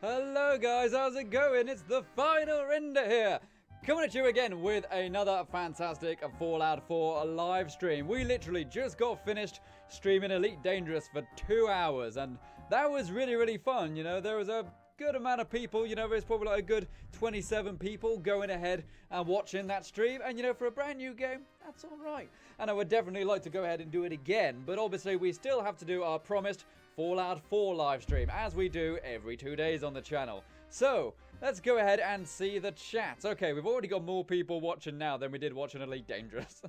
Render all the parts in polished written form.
Hello guys, how's it going? It's the final render here, coming at you again with another fantastic Fallout 4 live stream. We literally just got finished streaming Elite Dangerous for 2 hours, and that was really fun. You know, there was a good amount of people, you know, there's probably like a good 27 people going ahead and watching that stream, and you know, for a brand new game, that's alright. And I would definitely like to go ahead and do it again, but obviously we still have to do our promised Fallout 4 live stream, as we do every 2 days on the channel. So, let's go ahead and see the chat. Okay, we've already got more people watching now than we did watching Elite Dangerous.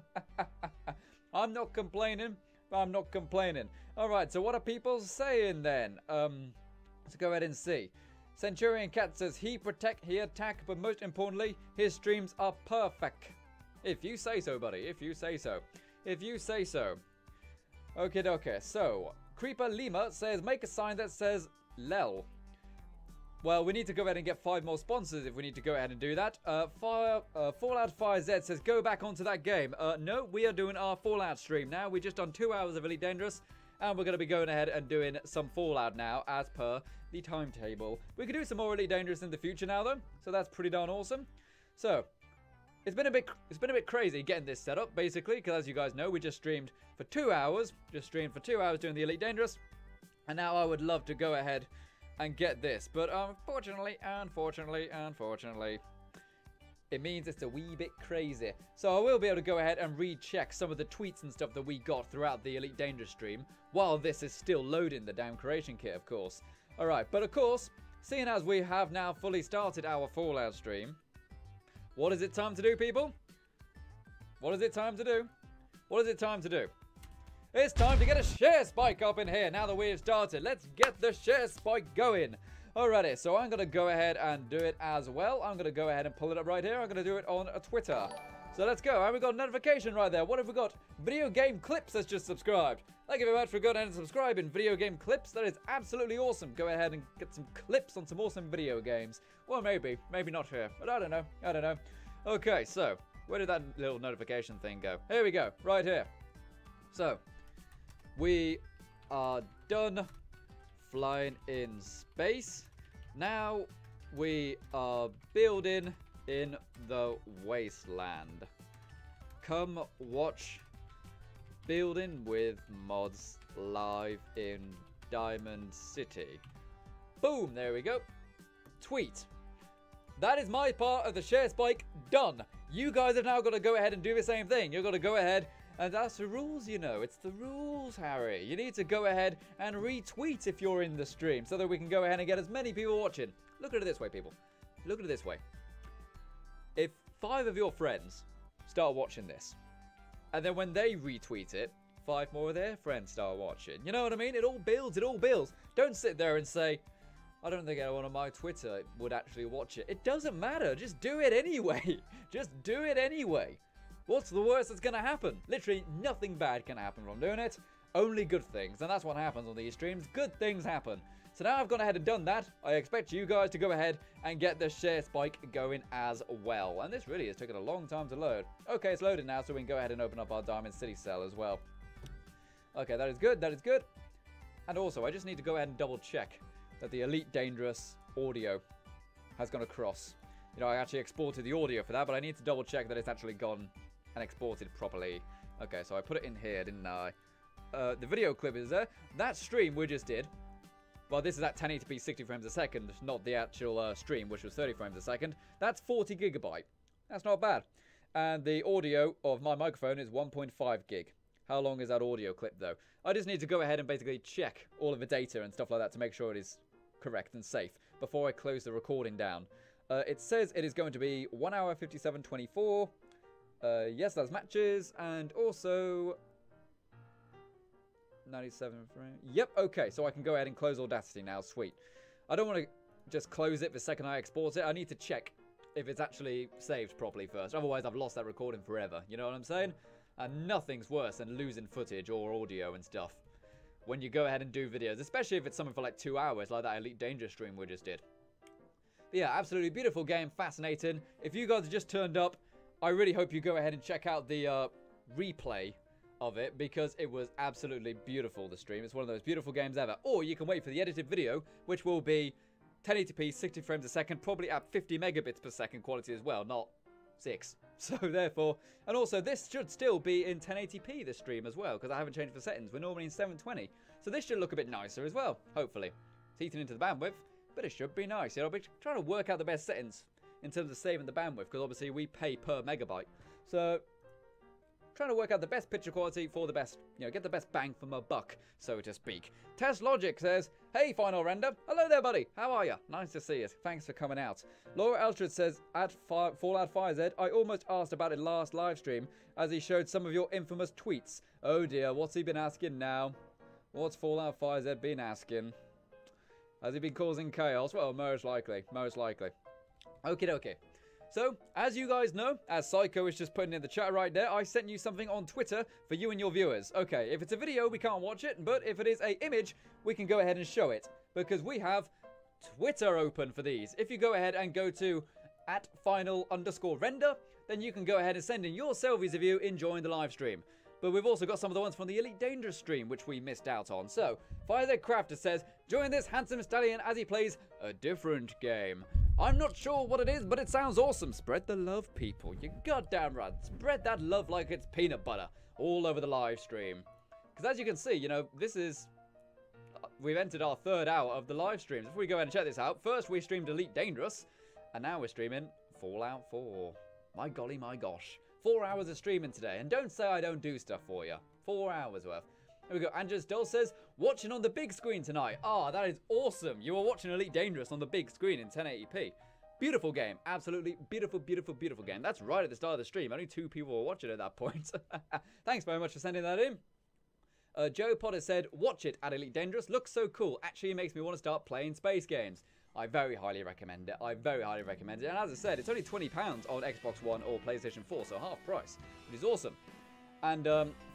I'm not complaining, but I'm not complaining. Alright, so what are people saying then? Let's go ahead and see. Centurion Cat says, he protect, he attack, but most importantly, his streams are perfect. If you say so, buddy. If you say so. If you say so. Okay, okay. So, Creeper Lima says, make a sign that says Lel. Well, we need to go ahead and get 5 more sponsors if we need to go ahead and do that. Fallout Fire Z says, go back onto that game. No, we are doing our Fallout stream now. We've just done 2 hours of Elite Dangerous, and we're going to be going ahead and doing some Fallout now, as per the timetable. We could do some more Elite Dangerous in the future now, though, so that's pretty darn awesome. So, it's been a bit crazy getting this set up, basically, because as you guys know, we just streamed for 2 hours. Just streamed for 2 hours doing the Elite Dangerous. And now I would love to go ahead and get this. But unfortunately, it means it's a wee bit crazy. So I will be able to go ahead and recheck some of the tweets and stuff that we got throughout the Elite Dangerous stream, while this is still loading the damn creation kit, of course. Alright, but of course, seeing as we have now fully started our Fallout stream, what is it time to do, people? What is it time to do? What is it time to do? It's time to get a share spike up in here now that we've started. Let's get the share spike going. Alrighty, so I'm going to go ahead and do it as well. I'm going to go ahead and pull it up right here. I'm going to do it on Twitter. So let's go. And we've got a notification right there. What have we got? Video Game Clips has just subscribed. Thank you very much for going ahead and subscribing. Video Game Clips, that is absolutely awesome. Go ahead and get some clips on some awesome video games. Well, maybe not here, but I don't know. Okay, so where did that little notification thing go? Here we go, right here. So, we are done flying in space. Now we are building in the wasteland. Come watch building with mods live in Diamond City. Boom, there we go. Tweet. That is my part of the share spike done. You guys have now got to go ahead and do the same thing. You've got to go ahead, and that's the rules, you know. It's the rules, Harry. You need to go ahead and retweet if you're in the stream so that we can go ahead and get as many people watching. Look at it this way, people. Look at it this way. If 5 of your friends start watching this, and then when they retweet it, 5 more of their friends start watching. You know what I mean? It all builds, it all builds. Don't sit there and say, I don't think anyone on my Twitter would actually watch it. It doesn't matter. Just do it anyway. Just do it anyway. What's the worst that's going to happen? Literally nothing bad can happen from doing it. Only good things. And that's what happens on these streams. Good things happen. So now I've gone ahead and done that. I expect you guys to go ahead and get the share spike going as well. And this really has taken a long time to load. Okay, it's loaded now, so we can go ahead and open up our Diamond City cell as well. Okay, that is good. That is good. And also, I just need to go ahead and double check that the Elite Dangerous audio has gone across. You know, I actually exported the audio for that, but I need to double check that it's actually gone and exported properly. Okay, so I put it in here, didn't I? The video clip is there. That stream we just did, well, this is at 1080p 60 frames a second, not the actual stream, which was 30 frames a second. That's 40 gigabyte. That's not bad. And the audio of my microphone is 1.5 gig. How long is that audio clip, though? I just need to go ahead and basically check all of the data and stuff like that to make sure it is correct and safe before I close the recording down. It says it is going to be 1 hour 57:24. Yes, that's matches, and also 97 frames. Yep, okay, so I can go ahead and close Audacity now. Sweet. I don't want to just close it the second I export it. I need to check if it's actually saved properly first. Otherwise, I've lost that recording forever. You know what I'm saying? And nothing's worse than losing footage or audio and stuff when you go ahead and do videos, especially if it's something for like 2 hours, like that Elite Dangerous stream we just did. But yeah, absolutely beautiful game, fascinating. If you guys have just turned up, I really hope you go ahead and check out the replay of it, because it was absolutely beautiful, the stream. It's one of those beautiful games ever. Or you can wait for the edited video, which will be 1080p, 60 frames a second, probably at 50 megabits per second quality as well, not 6. So therefore, and also this should still be in 1080p, this stream as well, because I haven't changed the settings. We're normally in 720. So this should look a bit nicer as well, hopefully. It's eating into the bandwidth, but it should be nice. You know, I'll be trying to work out the best settings in terms of saving the bandwidth, because obviously we pay per megabyte. So trying to work out the best picture quality for the best, you know, get the best bang for my buck, so to speak. Test Logic says, hey, Final Render. Hello there, buddy. How are you? Nice to see you. Thanks for coming out. Laura Elstrad says, at Fallout 5Z, I almost asked about it last live stream as he showed some of your infamous tweets. Oh dear, what's he been asking now? What's Fallout 5Z been asking? Has he been causing chaos? Well, most likely. Most likely. Okie dokie. So, as you guys know, as Psycho is just putting in the chat right there, I sent you something on Twitter for you and your viewers. Okay, if it's a video, we can't watch it, but if it is a image, we can go ahead and show it. Because we have Twitter open for these. If you go ahead and go to @final_render, then you can go ahead and send in your selfies of you enjoying the live stream. But we've also got some of the ones from the Elite Dangerous stream, which we missed out on. So, FireZ Crafter says, join this handsome stallion as he plays a different game. I'm not sure what it is, but it sounds awesome. Spread the love, people. You goddamn right. Spread that love like it's peanut butter all over the live stream. Because as you can see, you know, this is... We've entered our 3rd hour of the live streams. If we go ahead and check this out, first we streamed Elite Dangerous, and now we're streaming Fallout 4. My golly, my gosh. 4 hours of streaming today. And don't say I don't do stuff for you. 4 hours worth. There we go. Andres Doll says, watching on the big screen tonight. Ah, that is awesome. You are watching Elite Dangerous on the big screen in 1080p. Beautiful game. Absolutely beautiful, beautiful, beautiful game. That's right at the start of the stream. Only 2 people were watching at that point. Thanks very much for sending that in. Joe Potter said, watch it at Elite Dangerous. Looks so cool. Actually, it makes me want to start playing space games. I very highly recommend it. I very highly recommend it. And as I said, it's only £20 on Xbox One or PlayStation 4, so half price, which is awesome. And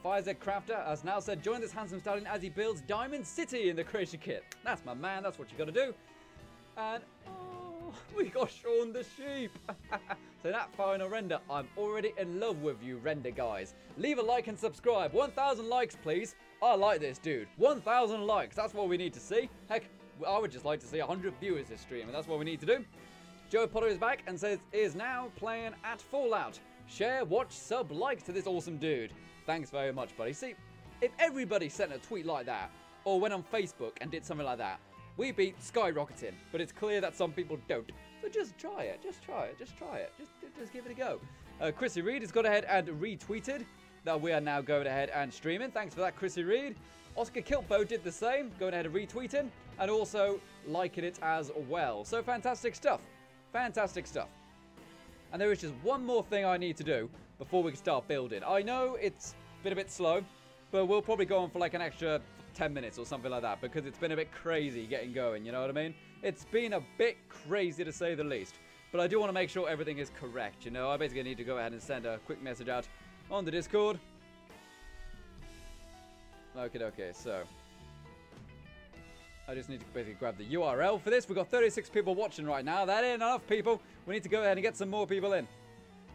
FireZ Crafter has now said, join this handsome stallion as he builds Diamond City in the creation kit. That's my man. That's what you got to do. And, oh, we got Sean the Sheep. So that Final Render, I'm already in love with you, Render guys. Leave a like and subscribe. 1,000 likes, please. I like this dude. 1,000 likes. That's what we need to see. Heck, I would just like to see 100 viewers this stream, and that's what we need to do. Joe Potter is back and says, is now playing at Fallout. Share, watch, sub, like to this awesome dude. Thanks very much, buddy. See, if everybody sent a tweet like that, or went on Facebook and did something like that, we'd be skyrocketing. But it's clear that some people don't. So just try it. Just try it. Just try it. Just give it a go. Chrissy Reed has gone ahead and retweeted that we are now going ahead and streaming. Thanks for that, Chrissy Reed. Oscar Kiltbo did the same, going ahead and retweeting, and also liking it as well. So fantastic stuff. Fantastic stuff. And there is just one more thing I need to do before we can start building. I know it's been a bit slow, but we'll probably go on for like an extra 10 minutes or something like that, because it's been a bit crazy getting going, you know what I mean? It's been a bit crazy to say the least. But I do want to make sure everything is correct, you know? I basically need to go ahead and send a quick message out on the Discord. Okay, so I just need to basically grab the URL for this. We've got 36 people watching right now. That ain't enough, people. We need to go ahead and get some more people in.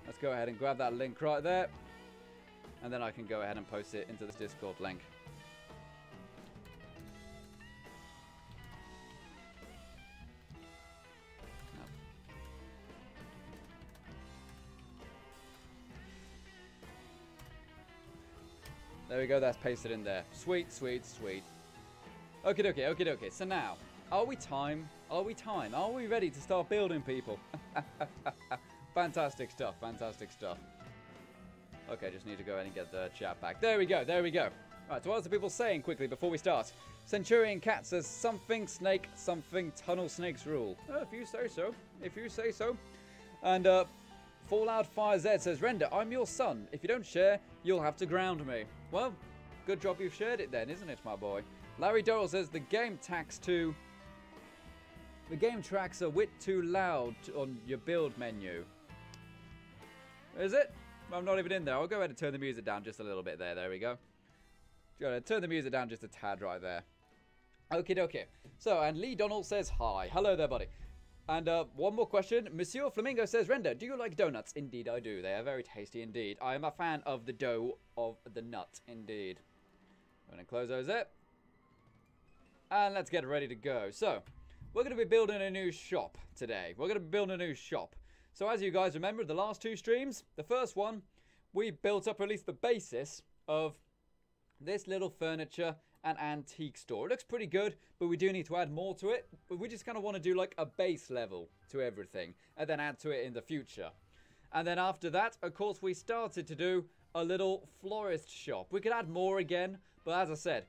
Let's go ahead and grab that link right there. And then I can go ahead and post it into this Discord link. There we go, that's pasted in there. Sweet, sweet, sweet. Okie dokie. So now, are we time? Are we ready to start building, people? Fantastic stuff, fantastic stuff. Okay, just need to go ahead and get the chat back. There we go. Right, so what are the people saying quickly before we start? Centurion Cat says, something snake, something tunnel snakes rule. Oh, if you say so. And, Fallout 5Z says, Render, I'm your son. If you don't share, you'll have to ground me. Well, good job you've shared it then, isn't it, my boy? Larry Doyle says, the game tracks a bit too loud on your build menu. Is it? I'm not even in there. I'll go ahead and turn the music down just a little bit there. There we go. Go ahead, turn the music down just a tad right there. Okie dokie. So, and Lee Donald says, hi. Hello there, buddy. And one more question. Monsieur Flamingo says, Render, do you like donuts? Indeed I do. They are very tasty indeed. I am a fan of the dough of the nut indeed. I'm going to close those there. And let's get ready to go. So, we're going to be building a new shop today. We're going to be building a new shop. So as you guys remember, the last 2 streams, the first one, we built up at least the basis of this little furniture and antique store. It looks pretty good, but we do need to add more to it. But we just kind of want to do like a base level to everything and then add to it in the future. And then after that, of course, we started to do a little florist shop. We could add more again, but as I said,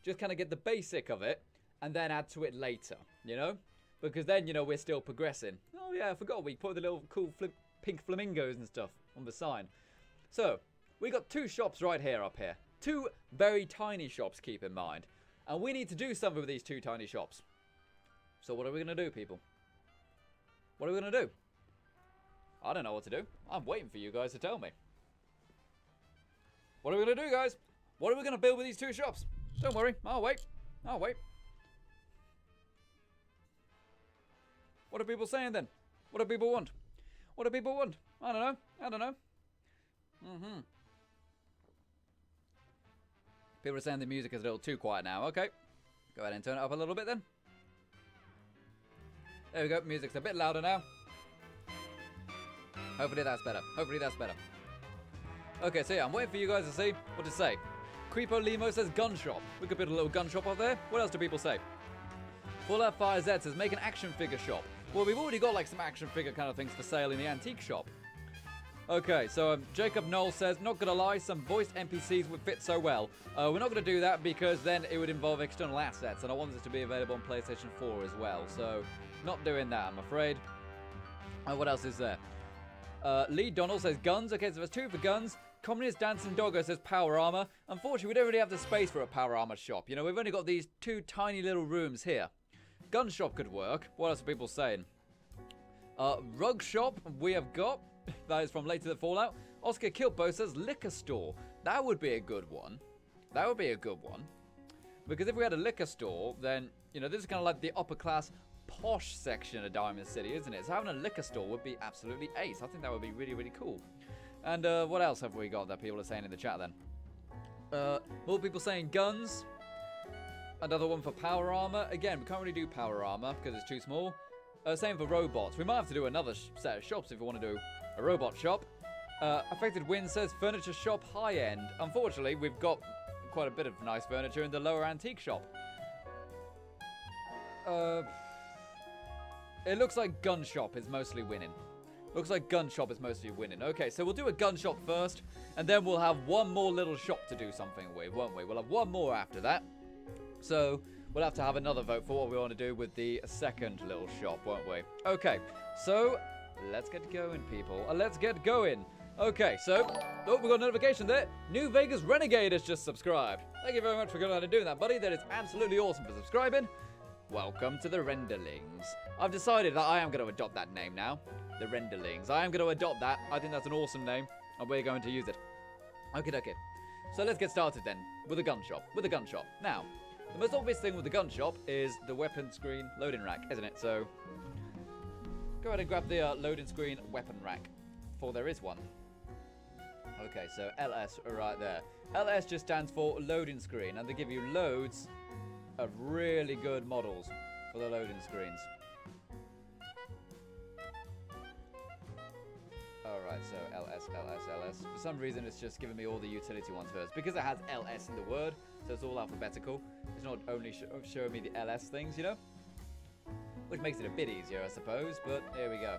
just kind of get the basic of it and then add to it later, you know? Because then, you know, we're still progressing. Oh yeah, I forgot we put the little cool pink flamingos and stuff on the sign. So, we got 2 shops right here up here. 2 very tiny shops, keep in mind. And we need to do something with these 2 tiny shops. So what are we going to do, people? What are we going to do? I don't know what to do. I'm waiting for you guys to tell me. What are we going to do, guys? What are we going to build with these 2 shops? Don't worry. I'll wait. I'll wait. What are people saying then? What do people want? What do people want? I don't know. I don't know. People are saying the music is a little too quiet now. Okay. Go ahead and turn it up a little bit then. There we go. Music's a bit louder now. Hopefully that's better. Hopefully that's better. Okay, so yeah, I'm waiting for you guys to see what to say. Creepo Limo says gun shop. We could build a little gun shop up there. What else do people say? Fallout Fire Z says make an action figure shop. Well, we've already got like some action figure kind of things for sale in the antique shop. Okay, so Jacob Knoll says, not gonna lie, some voiced NPCs would fit so well. We're not gonna do that because then it would involve external assets, and I want this to be available on PlayStation 4 as well. So, not doing that, I'm afraid. What else is there? Lee Donald says guns. Okay, so there's 2 for guns. Communist Dancing Doggo says power armor. Unfortunately, we don't really have the space for a power armor shop. You know, we've only got these 2 tiny little rooms here. Gun shop could work. What else are people saying? Rug shop we have got. That is from Later the Fallout. Oscar Kilpo says liquor store. That would be a good one. That would be a good one. Because if we had a liquor store, then, you know, this is kind of like the upper class posh section of Diamond City, isn't it? So having a liquor store would be absolutely ace. I think that would be really, really cool. And what else have we got that people are saying in the chat then? More people saying guns. Another one for power armor. Again, we can't really do power armor because it's too small. Same for robots. We might have to do another set of shops if we want to do a robot shop. Affected Wind says furniture shop high end. Unfortunately, we've got quite a bit of nice furniture in the lower antique shop. It looks like gun shop is mostly winning. Looks like gun shop is mostly winning. Okay, so we'll do a gun shop first, and then we'll have one more little shop to do something with, won't we? We'll have one more after that. So we'll have to have another vote for what we want to do with the second little shop, won't we? Okay, so let's get going, people. Let's get going. Okay, so, oh, we got a notification there. New Vegas Renegade has just subscribed. Thank you very much for going out and doing that, buddy. That is absolutely awesome for subscribing. Welcome to the Renderlings. I've decided that I am going to adopt that name now. The Renderlings. I am going to adopt that. I think that's an awesome name, and we're going to use it. Okay, okay. So let's get started then with a gun shop. Now, the most obvious thing with the gun shop is the weapon screen loading rack, isn't it? So, go ahead and grab the loading screen weapon rack, for there is one. Okay, so LS right there. LS just stands for loading screen, and they give you loads of really good models for the loading screens. Alright, so LS, LS, LS. For some reason, it's just giving me all the utility ones first, because it has LS in the word, so it's all alphabetical. It's not only showing me the LS things, you know? Which makes it a bit easier, I suppose, but here we go.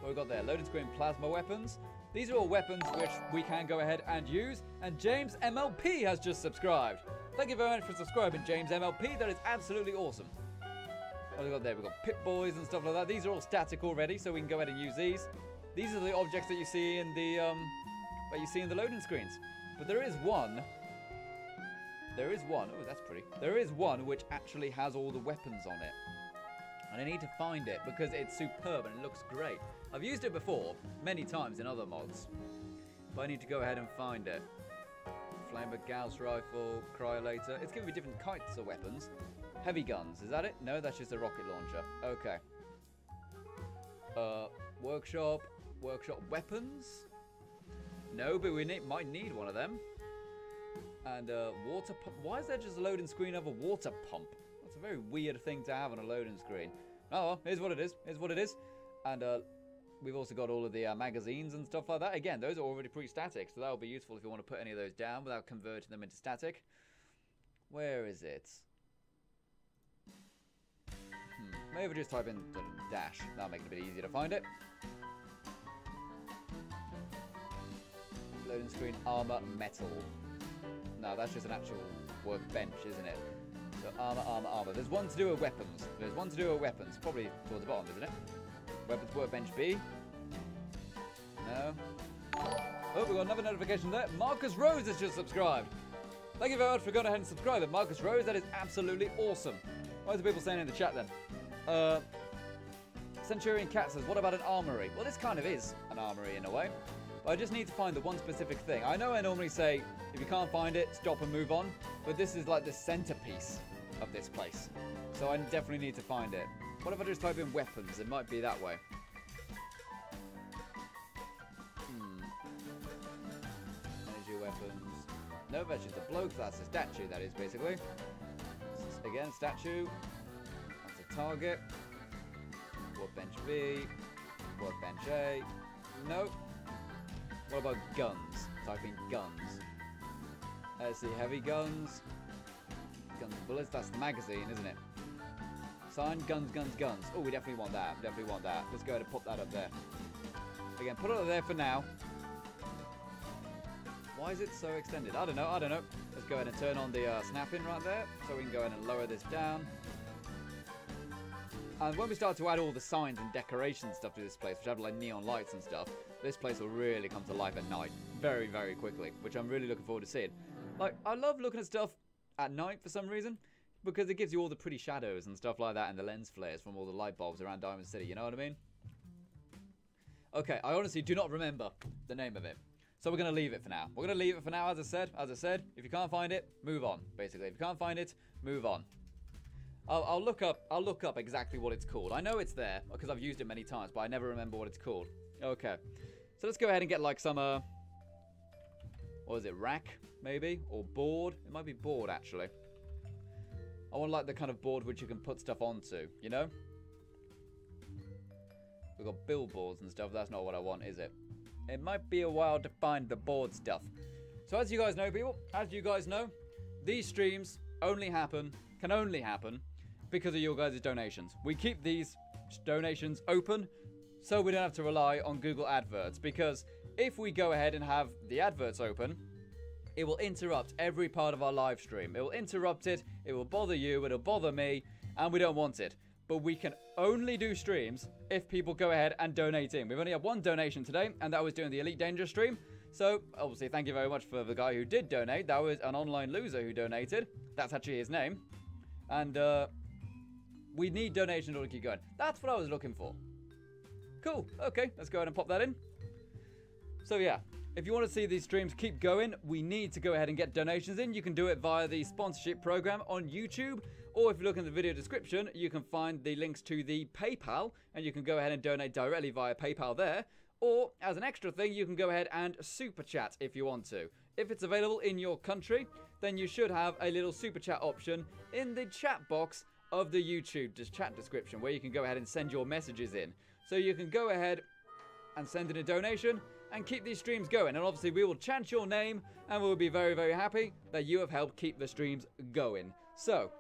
What we got there? Loading screen plasma weapons. These are all weapons which we can go ahead and use, and James MLP has just subscribed. Thank you very much for subscribing, James MLP. That is absolutely awesome. What have we got there? We've got Pip Boys and stuff like that. These are all static already, so we can go ahead and use these. These are the objects that you see in the loading screens. But there is one. Oh, that's pretty. There is one which actually has all the weapons on it. And I need to find it because it's superb and it looks great. I've used it before, many times in other mods. But I need to go ahead and find it. Flamer, Gauss rifle, cryolator. It's giving me different kinds of weapons. Heavy guns, is that it? No, that's just a rocket launcher. Okay. Workshop weapons? No, but we might need one of them. And water pump. Why is there just a loading screen of a water pump? That's It's a very weird thing to have on a loading screen. Oh, well, here's what it is. Here's what it is. And we've also got all of the magazines and stuff like that. Again, those are already pre-static, so that'll be useful if you want to put any of those down without converting them into static. Where is it? Maybe just type in the dash. That'll make it a bit easier to find it. Loading screen, armor, metal. No, that's just an actual workbench, isn't it? So armor, armor, armor. There's one to do with weapons. There's one to do with weapons. Probably towards the bottom, isn't it? Weapons, workbench B. No. Oh, we got another notification there. Marcus Rose has just subscribed. Thank you very much for going ahead and subscribing, Marcus Rose. That is absolutely awesome. What are the people saying in the chat then? Centurion Cat says, what about an armory? Well, this kind of is an armory in a way. But I just need to find the one specific thing. I know I normally say, if you can't find it, stop and move on. But this is like the centerpiece of this place. So I definitely need to find it. What if I just type in weapons? It might be that way. Energy weapons. No, that's just a bloke. That's a statue, that is, basically. Again, statue. That's a target. Workbench B. Workbench A. Nope. What about guns? Type in guns. Let's see, heavy guns. Guns and bullets. That's the magazine, isn't it? Sign, guns, guns, guns. Oh, we definitely want that. Definitely want that. Let's go ahead and put that up there. Again, put it up there for now. Why is it so extended? I don't know. I don't know. Let's go ahead and turn on the snapping right there. So we can go ahead and lower this down. And when we start to add all the signs and decoration stuff to this place, which have like neon lights and stuff, this place will really come to life at night. Very, very quickly. Which I'm really looking forward to seeing. Like, I love looking at stuff at night for some reason. Because it gives you all the pretty shadows and stuff like that, and the lens flares from all the light bulbs around Diamond City, you know what I mean? Okay, I honestly do not remember the name of it. So we're going to leave it for now. We're going to leave it for now, as I said. If you can't find it, move on, basically. If you can't find it, move on. I'll look up exactly what it's called. I know it's there, because I've used it many times, but I never remember what it's called. Okay. So let's go ahead and get like some, what is it, rack, maybe? Or board? It might be board, actually. I want like the kind of board which you can put stuff onto, you know? We've got billboards and stuff. That's not what I want, is it? It might be a while to find the board stuff. So as you guys know, people, as you guys know, these streams can only happen because of your guys' donations. We keep these donations open so we don't have to rely on Google adverts, because if we go ahead and have the adverts open, it will interrupt every part of our live stream. It will interrupt it, it will bother you, it'll bother me, and we don't want it. But we can only do streams if people go ahead and donate in. We've only had one donation today, and that was during the Elite Dangerous stream. So, obviously, thank you very much for the guy who did donate. That was an online loser who donated. That's actually his name. And, we need donations in order to keep going. That's what I was looking for. Cool. Okay, let's go ahead and pop that in. So, yeah. If you want to see these streams keep going, we need to go ahead and get donations in. You can do it via the sponsorship program on YouTube, or if you look in the video description, you can find the links to the PayPal, and you can go ahead and donate directly via PayPal there. Or, as an extra thing, you can go ahead and super chat if you want to. If it's available in your country, then you should have a little super chat option in the chat box of the YouTube chat description, where you can go ahead and send your messages in. So you can go ahead and send in a donation and keep these streams going. And obviously we will chant your name, and we'll be very, very happy that you have helped keep the streams going. So,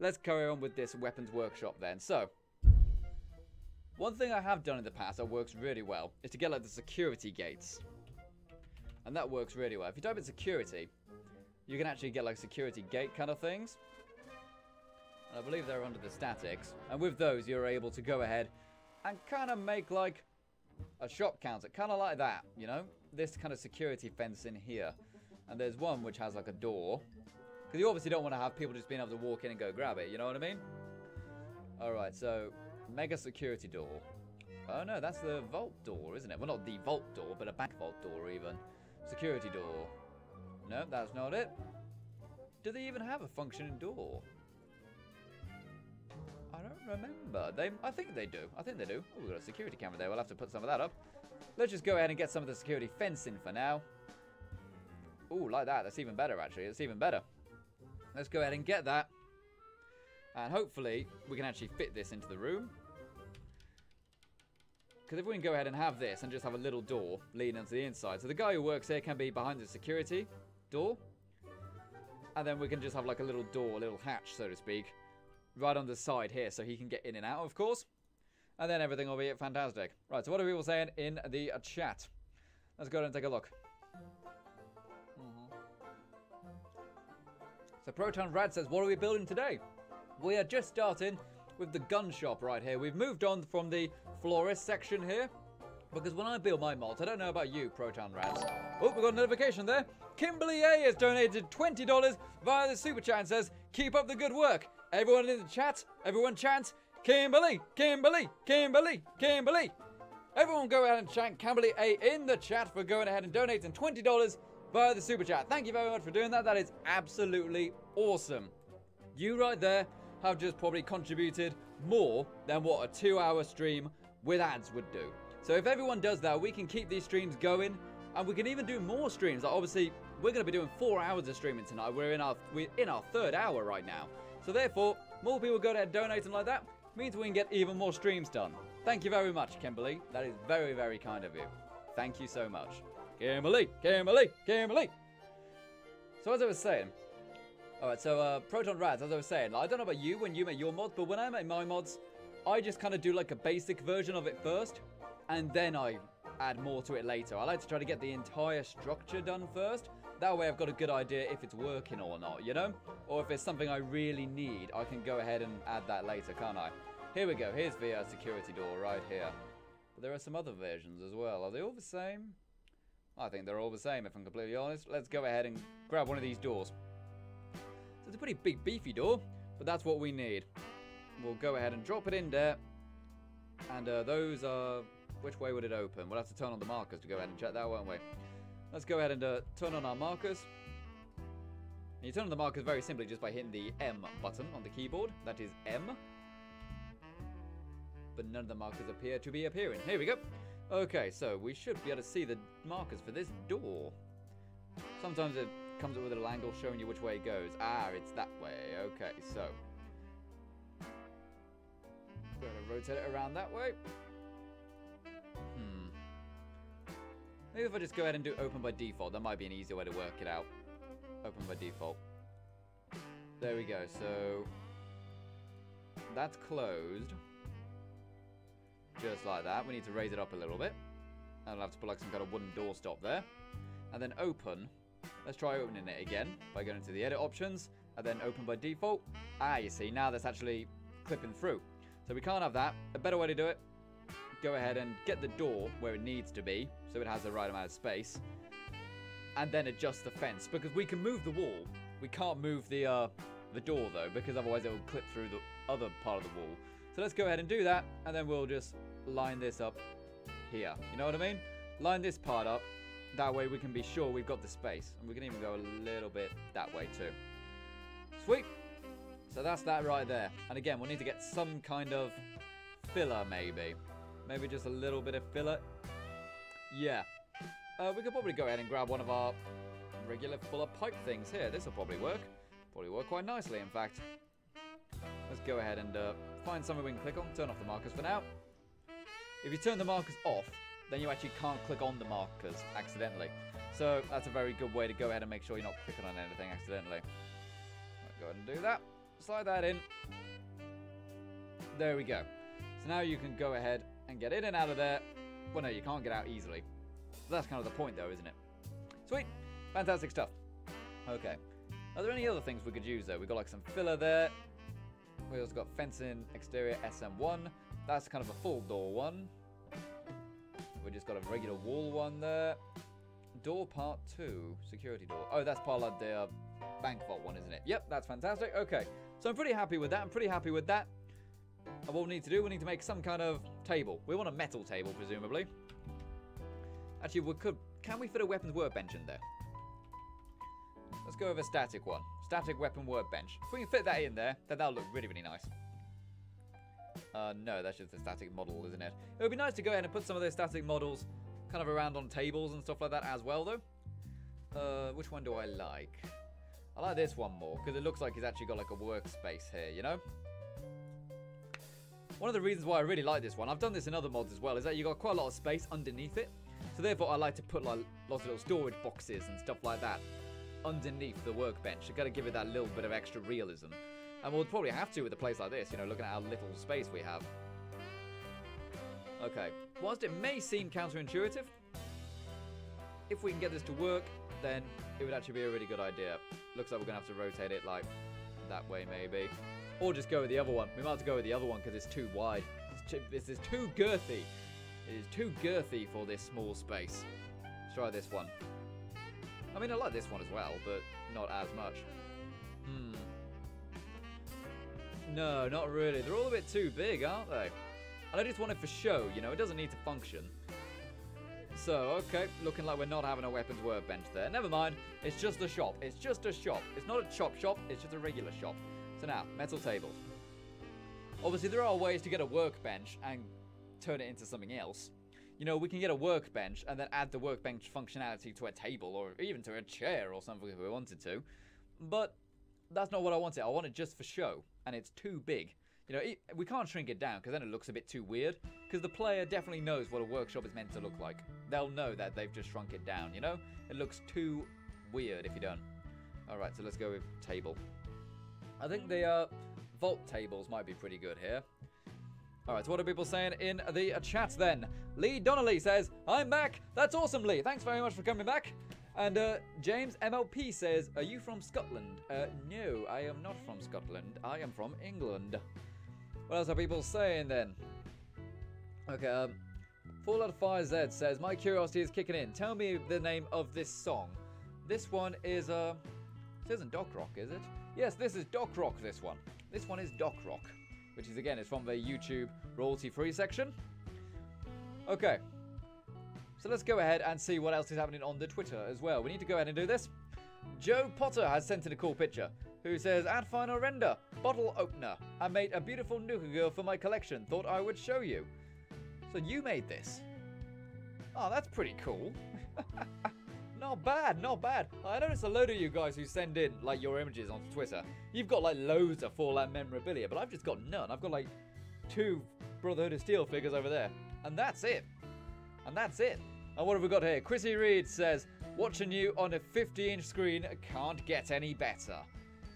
let's carry on with this weapons workshop then. So, one thing I have done in the past that works really well is to get like the security gates. And that works really well. If you type in security, you can actually get like security gate kind of things. And I believe they're under the statics. And with those, you're able to go ahead and kind of make like a shop counter, kind of like that, you know? This kind of security fence in here. And there's one which has like a door. Because you obviously don't want to have people just being able to walk in and go grab it, you know what I mean? Alright, so mega security door. Oh no, that's the vault door, isn't it? Well, not the vault door, but a back vault door even. Security door. No, that's not it. Do they even have a functioning door? I don't remember. I think they do. I think they do. Oh, we've got a security camera there. We'll have to put some of that up. Let's just go ahead and get some of the security fence in for now. Oh, like that. That's even better, actually. It's even better. Let's go ahead and get that. And hopefully, we can actually fit this into the room. Because if we can go ahead and have this and just have a little door leading into the inside. So the guy who works here can be behind the security door. And then we can just have like a little door, a little hatch, so to speak, right on the side here so he can get in and out, of course. And then everything will be fantastic. Right, so what are people saying in the chat? Let's go ahead and take a look. So Proton Rad says, what are we building today? We are just starting with the gun shop right here. We've moved on from the florist section here. Because when I build my mods, I don't know about you, Proton Rads. Oh, we got a notification there. Kimberly A has donated $20 via the super chat and says, keep up the good work. Everyone in the chat, everyone chant, Kimberly, Kimberly, Kimberly, Kimberly. Everyone go ahead and chant Kimberly A in the chat for going ahead and donating $20 via the super chat. Thank you very much for doing that. That is absolutely awesome. You right there have just probably contributed more than what a 2-hour stream with ads would do. So if everyone does that, we can keep these streams going, and we can even do more streams. Like obviously, we're going to be doing 4 hours of streaming tonight. We're in our 3rd hour right now. So therefore, more people go ahead and donating like that means we can get even more streams done. Thank you very much, Kimberly. That is very, very kind of you. Thank you so much. Kimberly, Kimberly, Kimberly. So as I was saying, alright, so Proton Rads, as I was saying, like, I don't know about you when you make your mods, but when I make my mods, I just kind of do like a basic version of it first, and then I add more to it later. I like to try to get the entire structure done first. That way I've got a good idea if it's working or not, you know? Or if it's something I really need, I can go ahead and add that later, can't I? Here we go. Here's the security door right here. But there are some other versions as well. Are they all the same? I think they're all the same, if I'm completely honest. Let's go ahead and grab one of these doors. So it's a pretty big, beefy door, but that's what we need. We'll go ahead and drop it in there. And those are... Which way would it open? We'll have to turn on the markers to go ahead and check that, won't we? Let's go ahead and turn on our markers. And you turn on the markers very simply just by hitting the M button on the keyboard. That is M. But none of the markers appear to be appearing. Here we go. Okay, so we should be able to see the markers for this door. Sometimes it comes up with a little angle showing you which way it goes. Ah, it's that way. Okay, so we're going to rotate it around that way. Maybe if I just go ahead and do open by default, that might be an easier way to work it out. Open by default. There we go, so that's closed. Just like that. We need to raise it up a little bit. And I'll have to put like some kind of wooden door stop there. And then open. Let's try opening it again by going into the edit options. And then open by default. Ah, you see, now that's actually clipping through. So we can't have that. A better way to do it. Go ahead and get the door where it needs to be, so it has the right amount of space, and then adjust the fence, because we can move the wall. We can't move the door though, because otherwise it will clip through the other part of the wall. So let's go ahead and do that, and then we'll just line this up here. You know what I mean? Line this part up. That way we can be sure we've got the space, and we can even go a little bit that way too. Sweet. So that's that right there. And again, we'll need to get some kind of filler maybe. Maybe just a little bit of filler. Yeah. We could probably go ahead and grab one of our regular fuller pipe things here. This will probably work. Probably work quite nicely, in fact. Let's go ahead and find something we can click on. Turn off the markers for now. If you turn the markers off, then you actually can't click on the markers accidentally. So that's a very good way to go ahead and make sure you're not clicking on anything accidentally. I'll go ahead and do that. Slide that in. There we go. So now you can go ahead and get in and out of there. Well, no, you can't get out easily. So that's kind of the point, though, isn't it? Sweet. Fantastic stuff. Okay. Are there any other things we could use, though? We've got, like, some filler there. We also got fencing exterior SM1. That's kind of a full door one. We just got a regular wall one there. Door part 2. Security door. Oh, that's part of the bank vault one, isn't it? Yep, that's fantastic. Okay. So I'm pretty happy with that. I'm pretty happy with that. And what we need to do, we need to make some kind of table. We want a metal table, presumably. Actually, we could... Can we fit a weapons workbench in there? Let's go with a static one. Static weapon workbench. If we can fit that in there, then that'll look really, really nice. No, that's just a static model, isn't it? It would be nice to go ahead and put some of those static models kind of around on tables and stuff like that as well, though. Which one do I like? I like this one more, because it looks like he's actually got like a workspace here, you know? One of the reasons why I really like this one, I've done this in other mods as well, is that you got quite a lot of space underneath it. So therefore I like to put like lots of little storage boxes and stuff like that underneath the workbench. You got to give it that little bit of extra realism. And we'll probably have to with a place like this, you know, looking at how little space we have. Okay, whilst it may seem counterintuitive, if we can get this to work, then it would actually be a really good idea. Looks like we're going to have to rotate it like that way maybe. Or just go with the other one. We might have to go with the other one because it's too wide. This is too girthy. It is too girthy for this small space. Let's try this one. I mean, I like this one as well, but not as much. No, not really. They're all a bit too big, aren't they? And I just want it for show, you know. It doesn't need to function. So, okay, looking like we're not having a weapons workbench there. Never mind. It's just a shop. It's just a shop. It's not a chop shop. It's just a regular shop. So now, metal table. Obviously, there are ways to get a workbench and turn it into something else. You know, we can get a workbench and then add the workbench functionality to a table or even to a chair or something if we wanted to. But that's not what I wanted. I want it just for show, and it's too big. You know, we can't shrink it down because then it looks a bit too weird. Because the player definitely knows what a workshop is meant to look like. They'll know that they've just shrunk it down, you know? It looks too weird if you don't. Alright, so let's go with table. I think the vault tables might be pretty good here. Alright, so what are people saying in the chat then? Lee Donnelly says, I'm back. That's awesome, Lee. Thanks very much for coming back. And James MLP says, are you from Scotland? No, I am not from Scotland. I am from England. What else are people saying then? Okay, Fallout 5Z says, my curiosity is kicking in. Tell me the name of this song. This one is, this isn't Doc Rock, is it? Yes, this is Doc Rock, this one. This one is Doc Rock, which is, again, it's from the YouTube royalty-free section. Okay. So let's go ahead and see what else is happening on the Twitter as well. We need to go ahead and do this. Joe Potter has sent in a cool picture, who says, at final render, bottle opener. I made a beautiful Nuka girl for my collection. Thought I would show you. So you made this. Oh, that's pretty cool. Not bad, not bad. I noticed a load of you guys who send in, like, your images onto Twitter. You've got, like, loads of Fallout memorabilia, but I've just got none. I've got, like, 2 Brotherhood of Steel figures over there. And that's it. And that's it. And what have we got here? Chrissy Reed says, watching you on a 50-inch screen can't get any better.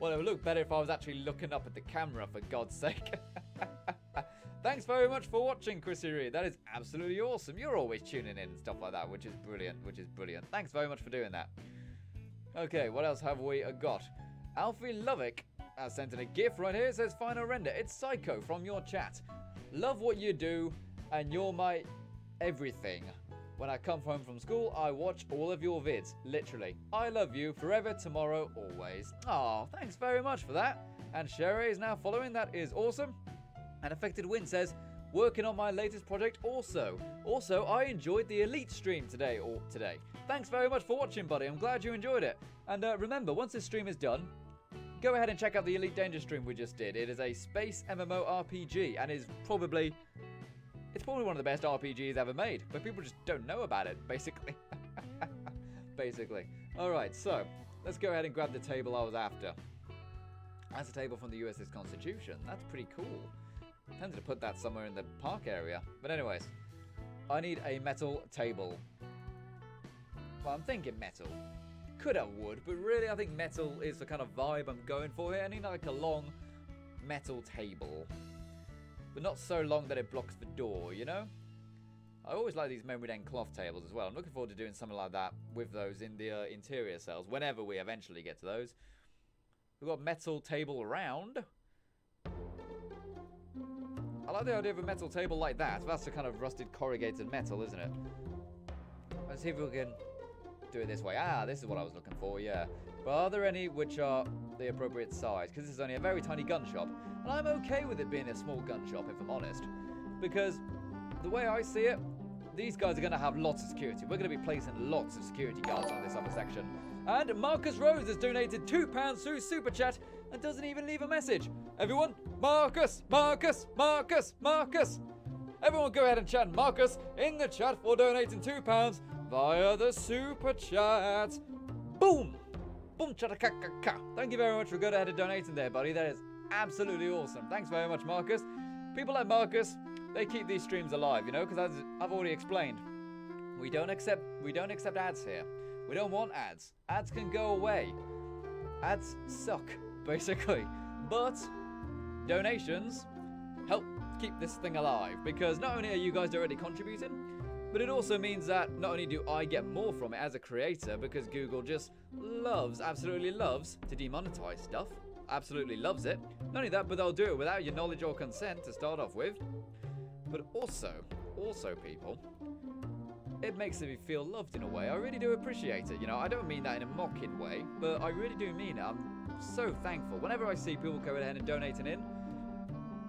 Well, it would look better if I was actually looking up at the camera, for God's sake. Thanks very much for watching, Chrissy Reed. That is absolutely awesome. You're always tuning in and stuff like that, which is brilliant, Thanks very much for doing that. Okay, what else have we got? Alfie Lovick has sent in a GIF right here. It says, final render. It's Psycho from your chat. Love what you do, and you're my everything. When I come home from school, I watch all of your vids. Literally. I love you forever, tomorrow, always. Aw, thanks very much for that. And Sherry is now following. That is awesome. And Affected Wind says, working on my latest project also. Also, I enjoyed the Elite stream today. Thanks very much for watching, buddy. I'm glad you enjoyed it. And remember, once this stream is done, go ahead and check out the Elite Danger stream we just did. It is a space MMORPG and is probably... It's probably one of the best RPGs ever made, but people just don't know about it, basically. Basically. Alright, so, let's go ahead and grab the table I was after. That's a table from the USS Constitution. That's pretty cool. I tended to put that somewhere in the park area. But anyways, I need a metal table. Well, I'm thinking metal. Could have wood, but really I think metal is the kind of vibe I'm going for here. I need like a long metal table. But not so long that it blocks the door, you know? I always like these memory lane cloth tables as well. I'm looking forward to doing something like that with those in the interior cells, whenever we eventually get to those. We've got metal table around. I like the idea of a metal table like that. That's the kind of rusted corrugated metal, isn't it? Let's see if we can do it this way. Ah, this is what I was looking for, yeah. But are there any which are the appropriate size? Because this is only a very tiny gun shop. And I'm okay with it being a small gun shop, if I'm honest. Because the way I see it, these guys are going to have lots of security. We're going to be placing lots of security guards on this upper section. And Marcus Rose has donated £2 through Super Chat and doesn't even leave a message. Everyone, Marcus, Marcus, Marcus, Marcus. Everyone go ahead and chat Marcus in the chat for donating £2 via the Super Chat. Boom! Thank you very much for going ahead and donating there, buddy. That is absolutely awesome. Thanks very much, Marcus. People like Marcus, they keep these streams alive, you know, because as I've already explained, we don't accept ads here. We don't want ads. Ads can go away. Ads suck, basically. But donations help keep this thing alive, because not only are you guys directly contributing, but it also means that not only do I get more from it as a creator, because Google just absolutely loves to demonetize stuff. Absolutely loves it. Not only that, but they'll do it without your knowledge or consent to start off with. But also people, it makes me feel loved in a way. I really do appreciate it. You know, I don't mean that in a mocking way, but I really do mean it. I'm so thankful. Whenever I see people go ahead and donating in,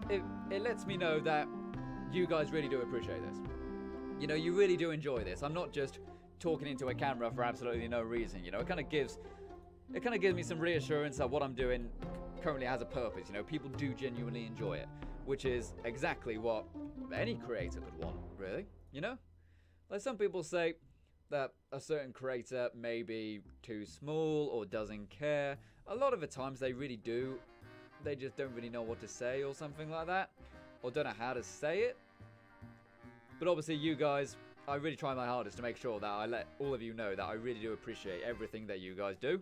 it lets me know that you guys really do appreciate this. You know, you really do enjoy this. I'm not just talking into a camera for absolutely no reason. You know, it kind of gives me some reassurance that what I'm doing currently has a purpose. You know, people do genuinely enjoy it, which is exactly what any creator could want, really. You know, like some people say that a certain creator may be too small or doesn't care. A lot of the times they really do. They just don't really know what to say or something like that, or don't know how to say it. But obviously you guys, I really try my hardest to make sure that I let all of you know that I really do appreciate everything that you guys do.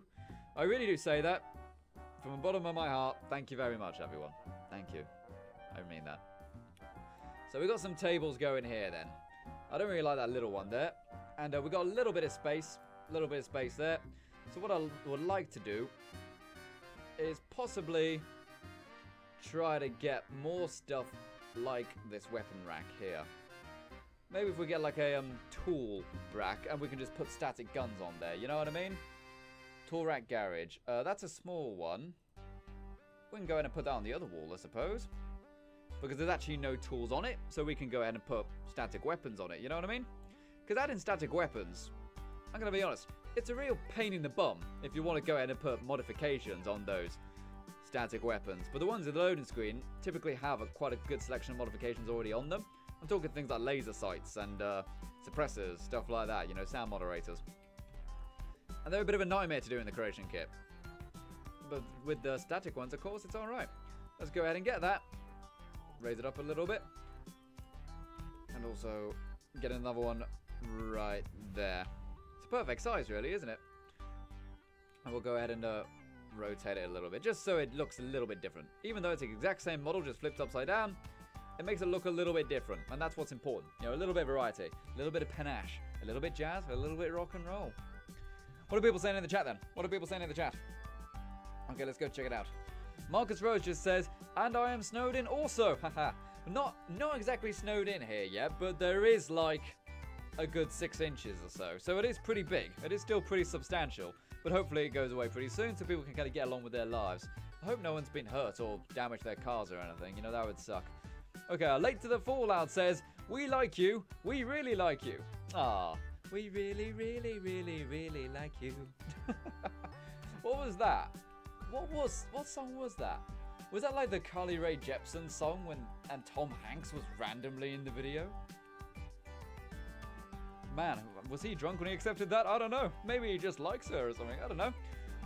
I really do say that from the bottom of my heart. Thank you very much, everyone. Thank you. I mean that. So we got some tables going here then. I don't really like that little one there. And we got a little bit of space. There. So what I would like to do is possibly try to get more stuff like this weapon rack here. Maybe if we get like a tool rack and we can just put static guns on there, you know what I mean? Tool rack garage. That's a small one. We can go ahead and put that on the other wall, I suppose. Because there's actually no tools on it, so we can go ahead and put static weapons on it, you know what I mean? Because adding static weapons, I'm going to be honest, it's a real pain in the bum if you want to go ahead and put modifications on those static weapons. But the ones in the loading screen typically have quite a good selection of modifications already on them. I'm talking things like laser sights and suppressors, stuff like that, you know, sound moderators. And they're a bit of a nightmare to do in the creation kit. But with the static ones, of course, it's alright. Let's go ahead and get that. Raise it up a little bit. And also get another one right there. It's a perfect size, really, isn't it? And we'll go ahead and rotate it a little bit, just so it looks a little bit different. Even though it's the exact same model, just flipped upside down, it makes it look a little bit different, and that's what's important. You know, a little bit of variety, a little bit of panache, a little bit jazz, a little bit rock and roll. What are people saying in the chat then? What are people saying in the chat? Okay, let's go check it out. Marcus Rose just says, and I am snowed in also. Haha. Not exactly snowed in here yet, but there is like a good 6 inches or so. So it is pretty big. It is still pretty substantial. But hopefully it goes away pretty soon so people can kind of get along with their lives. I hope no one's been hurt or damaged their cars or anything. You know, that would suck. Okay, Late to the Fallout says, we like you. We really like you. Ah, we really, really, really, really like you. What was that? What song was that? Was that like the Carly Rae Jepsen song and Tom Hanks was randomly in the video? Man, was he drunk when he accepted that? I don't know. Maybe he just likes her or something. I don't know.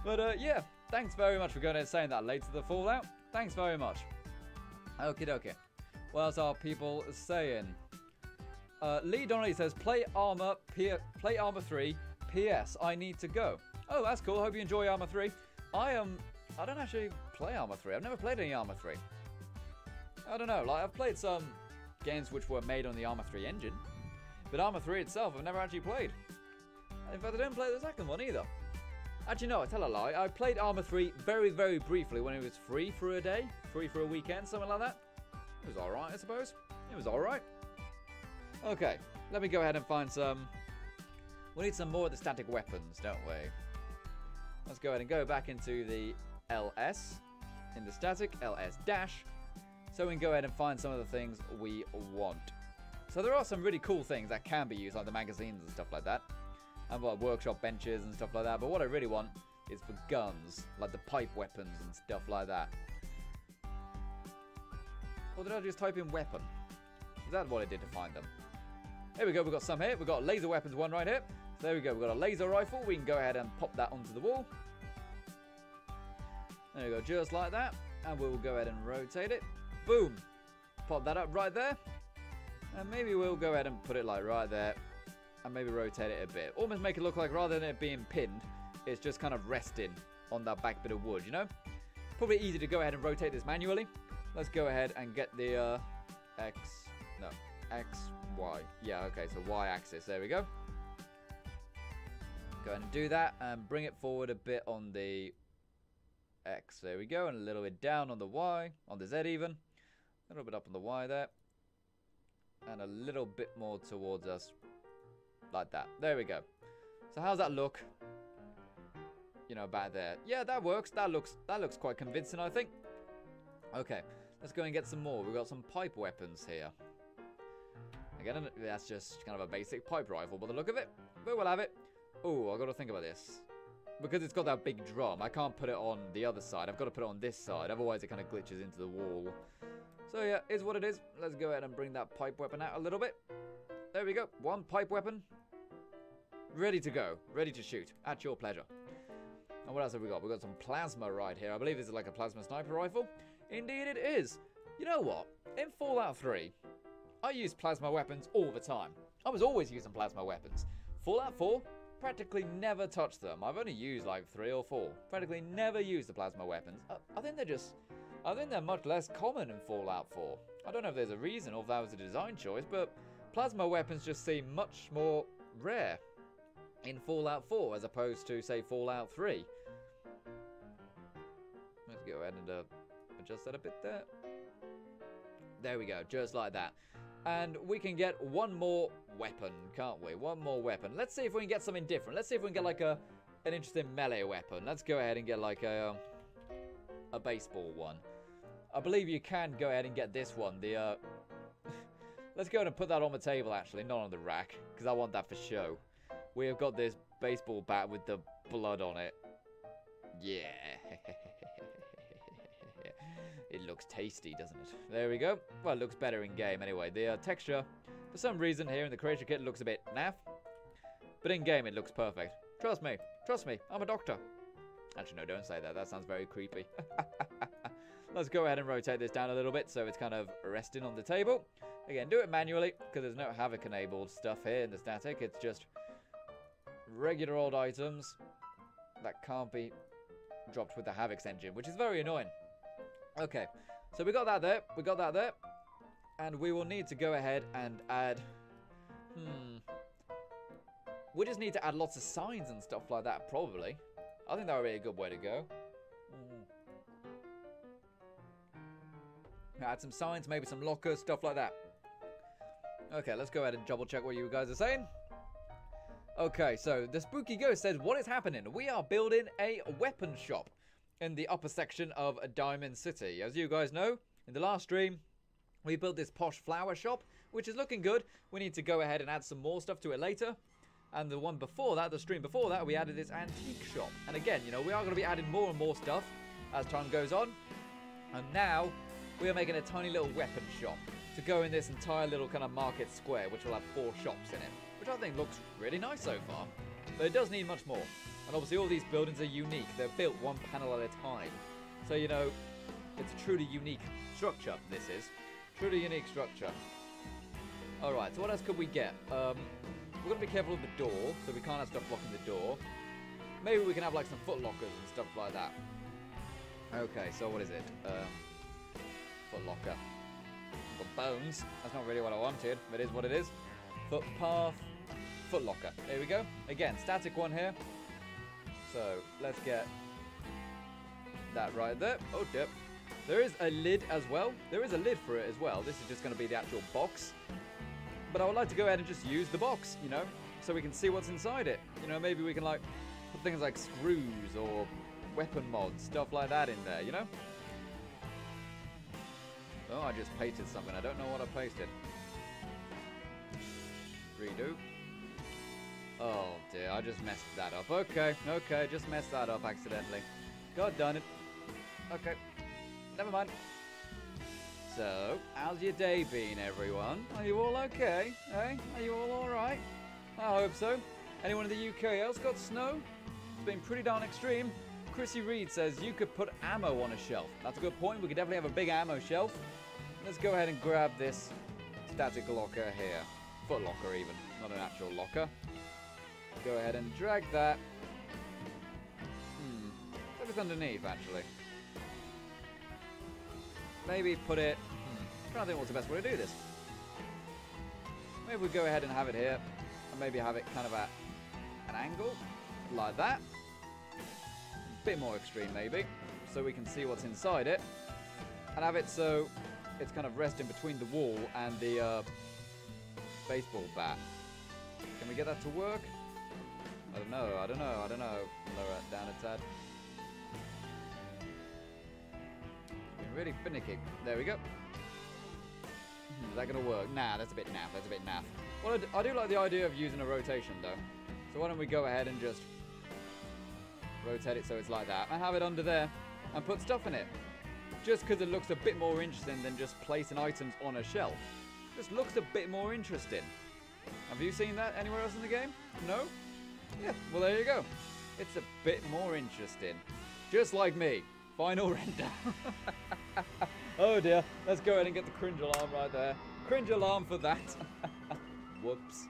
But yeah, thanks very much for going and saying that Late to the Fallout. Thanks very much. Okie dokie. What else are people saying? Lee Donnelly says, play Armor 3. P.S. I need to go. Oh, that's cool. Hope you enjoy Armor 3. I don't actually play Armor 3. I've never played any Armor 3. I don't know. Like, I've played some games which were made on the Armor 3 engine. But Armor 3 itself, I've never actually played. In fact, I didn't play the second one either. Actually, no, I tell a lie. I played Armor 3 very, very briefly when it was free for a day. Free for a weekend, something like that. It was alright, I suppose. It was alright. Okay, let me go ahead and find some... We need some more of the static weapons, don't we? Let's go ahead and go back into the LS. In the static, LS dash. So we can go ahead and find some of the things we want. So there are some really cool things that can be used, like the magazines and stuff like that. And like workshop benches and stuff like that. But what I really want is for guns, like the pipe weapons and stuff like that. Or did I just type in weapon? Is that what I did to find them? Here we go, we've got some here. We've got laser weapons one right here. So there we go, we've got a laser rifle. We can go ahead and pop that onto the wall. There you go, just like that. And we'll go ahead and rotate it. Boom. Pop that up right there. And maybe we'll go ahead and put it like right there. And maybe rotate it a bit. Almost make it look like rather than it being pinned, it's just kind of resting on that back bit of wood, you know? Probably easy to go ahead and rotate this manually. Let's go ahead and get the X, Y. Yeah, okay, so Y axis. There we go. Go ahead and do that and bring it forward a bit on the X. There we go. And a little bit down on the Y, on the Z even. A little bit up on the Y there. And a little bit more towards us. Like that. There we go. So how's that look? You know, about there. Yeah, that works. That looks quite convincing, I think. Okay, let's go and get some more. We've got some pipe weapons here. Again, that's just kind of a basic pipe rifle by the look of it. But we'll have it. Oh, I've got to think about this. Because it's got that big drum, I can't put it on the other side. I've got to put it on this side. Otherwise, it kind of glitches into the wall. So yeah, is what it is. Let's go ahead and bring that pipe weapon out a little bit. There we go. One pipe weapon. Ready to go. Ready to shoot. At your pleasure. And what else have we got? We've got some plasma right here. I believe this is like a plasma sniper rifle. Indeed it is. You know what? In Fallout 3, I use plasma weapons all the time. I was always using plasma weapons. Fallout 4, practically never touched them. I've only used like 3 or 4. Practically never used the plasma weapons. I think they're much less common in Fallout 4. I don't know if there's a reason or if that was a design choice, but plasma weapons just seem much more rare in Fallout 4 as opposed to, say, Fallout 3. Let's go ahead and adjust that a bit there. There we go, just like that. And we can get one more weapon, can't we? One more weapon. Let's see if we can get something different. Let's see if we can get like an interesting melee weapon. Let's go ahead and get like a baseball one. I believe you can go ahead and get this one. Let's go ahead and put that on the table, actually, not on the rack, because I want that for show. We have got this baseball bat with the blood on it. Yeah. It looks tasty, doesn't it? There we go. Well, it looks better in game anyway. The texture, for some reason here in the creature kit, looks a bit naff. But in game, it looks perfect. Trust me. Trust me. I'm a doctor. Actually, no, don't say that. That sounds very creepy. Let's go ahead and rotate this down a little bit so it's kind of resting on the table. Again, do it manually because there's no Havoc enabled stuff here in the static. It's just regular old items that can't be dropped with the Havoc's engine, which is very annoying. Okay, so we got that there. We got that there. And we will need to go ahead and add... We just need to add lots of signs and stuff like that, probably. I think that would be a good way to go. Add some signs, maybe some lockers, stuff like that. Okay, let's go ahead and double check what you guys are saying. Okay, so the Spooky Ghost says, what is happening? We are building a weapon shop in the upper section of Diamond City. As you guys know, in the last stream, we built this posh flower shop, which is looking good. We need to go ahead and add some more stuff to it later. And the one before that, the stream before that, we added this antique shop. And again, you know, we are going to be adding more and more stuff as time goes on. And now, we are making a tiny little weapon shop to go in this entire little kind of market square, which will have 4 shops in it, which I think looks really nice so far. But it does need much more. And obviously all these buildings are unique. They're built one panel at a time. So, you know, it's a truly unique structure, this is. Truly unique structure. Alright, so what else could we get? We're going to be careful of the door, so we can't have stuff blocking the door. Maybe we can have like some foot lockers and stuff like that. Okay, so what is it? Foot locker. For bones. That's not really what I wanted, but it is what it is. Footpath. Foot locker. There we go. Again, static one here. So let's get that right there. Oh, dip. There is a lid as well. There is a lid for it as well. This is just going to be the actual box. But I would like to go ahead and just use the box, you know, so we can see what's inside it. You know, maybe we can like put things like screws or weapon mods, stuff like that in there, you know? Oh, I just pasted something. I don't know what I pasted. Redo. Oh dear, I just messed that up. Okay, just messed that up accidentally. God darn it. Okay, never mind. So, how's your day been, everyone? Are you all okay? Eh? Are you all alright? I hope so. Anyone in the UK else got snow? It's been pretty darn extreme. Chrissy Reed says you could put ammo on a shelf. That's a good point. We could definitely have a big ammo shelf. Let's go ahead and grab this static locker here. Foot locker even, not an actual locker. Go ahead and drag that. Put it underneath, actually. Maybe put it... I'm trying to think what's the best way to do this. Maybe we go ahead and have it here. And maybe have it kind of at an angle. Like that. A bit more extreme, maybe. So we can see what's inside it. And have it so it's kind of resting between the wall and the baseball bat. Can we get that to work? I don't know. Lower it down a tad. Been really finicky. There we go. Is that going to work? Nah, that's a bit naff. Well, I do like the idea of using a rotation, though. So why don't we go ahead and just rotate it so it's like that. And have it under there and put stuff in it. Just because it looks a bit more interesting than just placing items on a shelf. Just looks a bit more interesting. Have you seen that anywhere else in the game? No? Yeah, well there you go. It's a bit more interesting. Just like me. Final render. Oh dear. Let's go ahead and get the cringe alarm right there. Cringe alarm for that. Whoops.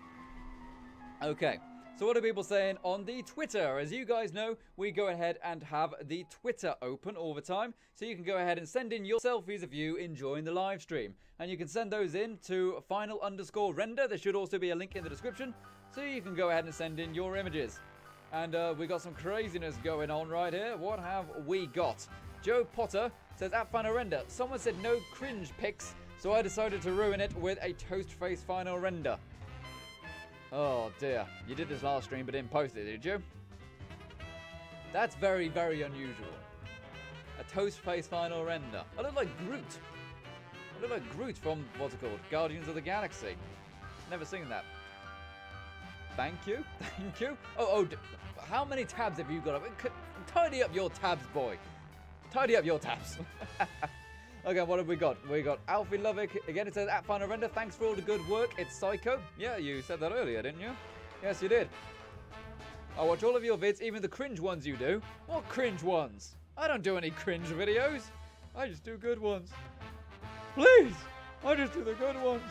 Okay. So what are people saying on the Twitter? As you guys know, we go ahead and have the Twitter open all the time. So you can go ahead and send in your selfies of you enjoying the live stream. And you can send those in to final_render. There should also be a link in the description. So you can go ahead and send in your images. And we got some craziness going on right here. What have we got? Joe Potter says, at final render, someone said no cringe pics. So I decided to ruin it with a toast face final render. Oh dear, you did this last stream but didn't post it, did you? That's very, very unusual. A toast face final render. I look like Groot. I look like Groot from, what's it called? Guardians of the Galaxy. Never seen that. Thank you, thank you. How many tabs have you got up? Tidy up your tabs, boy. Tidy up your tabs. Okay, what have we got? We got Alfie Lovick. Again, it says, at final render, thanks for all the good work. It's Psycho. Yeah, you said that earlier, didn't you? Yes, you did. I watch all of your vids, even the cringe ones you do. What cringe ones? I don't do any cringe videos. I just do good ones. Please! I just do the good ones.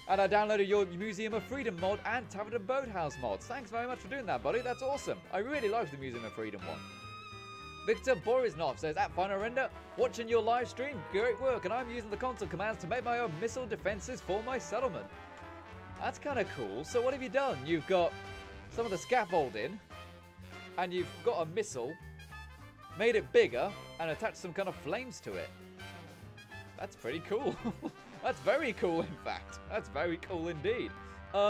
And I downloaded your Museum of Freedom mod and Tavern and Boathouse mods. Thanks very much for doing that, buddy. That's awesome. I really like the Museum of Freedom one. Victor Borisnov says, at final render, watching your live stream, great work, and I'm using the console commands to make my own missile defenses for my settlement. That's kind of cool. So what have you done? You've got some of the scaffolding, and you've got a missile, made it bigger, and attached some kind of flames to it. That's pretty cool. That's very cool, in fact. That's very cool indeed.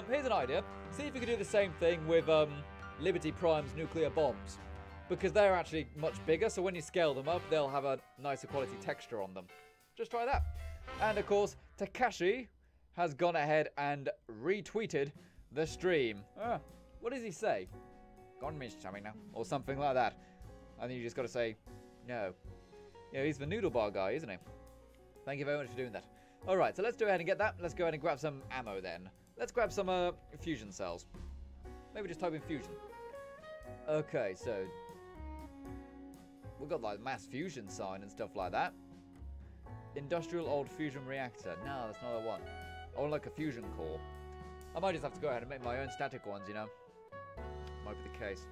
Here's an idea. See if you could do the same thing with Liberty Prime's nuclear bombs. Because they're actually much bigger, so when you scale them up, they'll have a nicer quality texture on them. Just try that. And of course, Takashi has gone ahead and retweeted the stream. What does he say? Gone miss something now. Or something like that. I think you just got to say, no. Yeah, he's the noodle bar guy, isn't he? Thank you very much for doing that. Alright, so let's go ahead and get that. Let's go ahead and grab some ammo then. Let's grab some fusion cells. Maybe just type in fusion. Okay, so we've got like mass fusion sign and stuff like that. Industrial old fusion reactor. No, that's not the one. Or like a fusion core. I might just have to go ahead and make my own static ones, you know. Might be the case.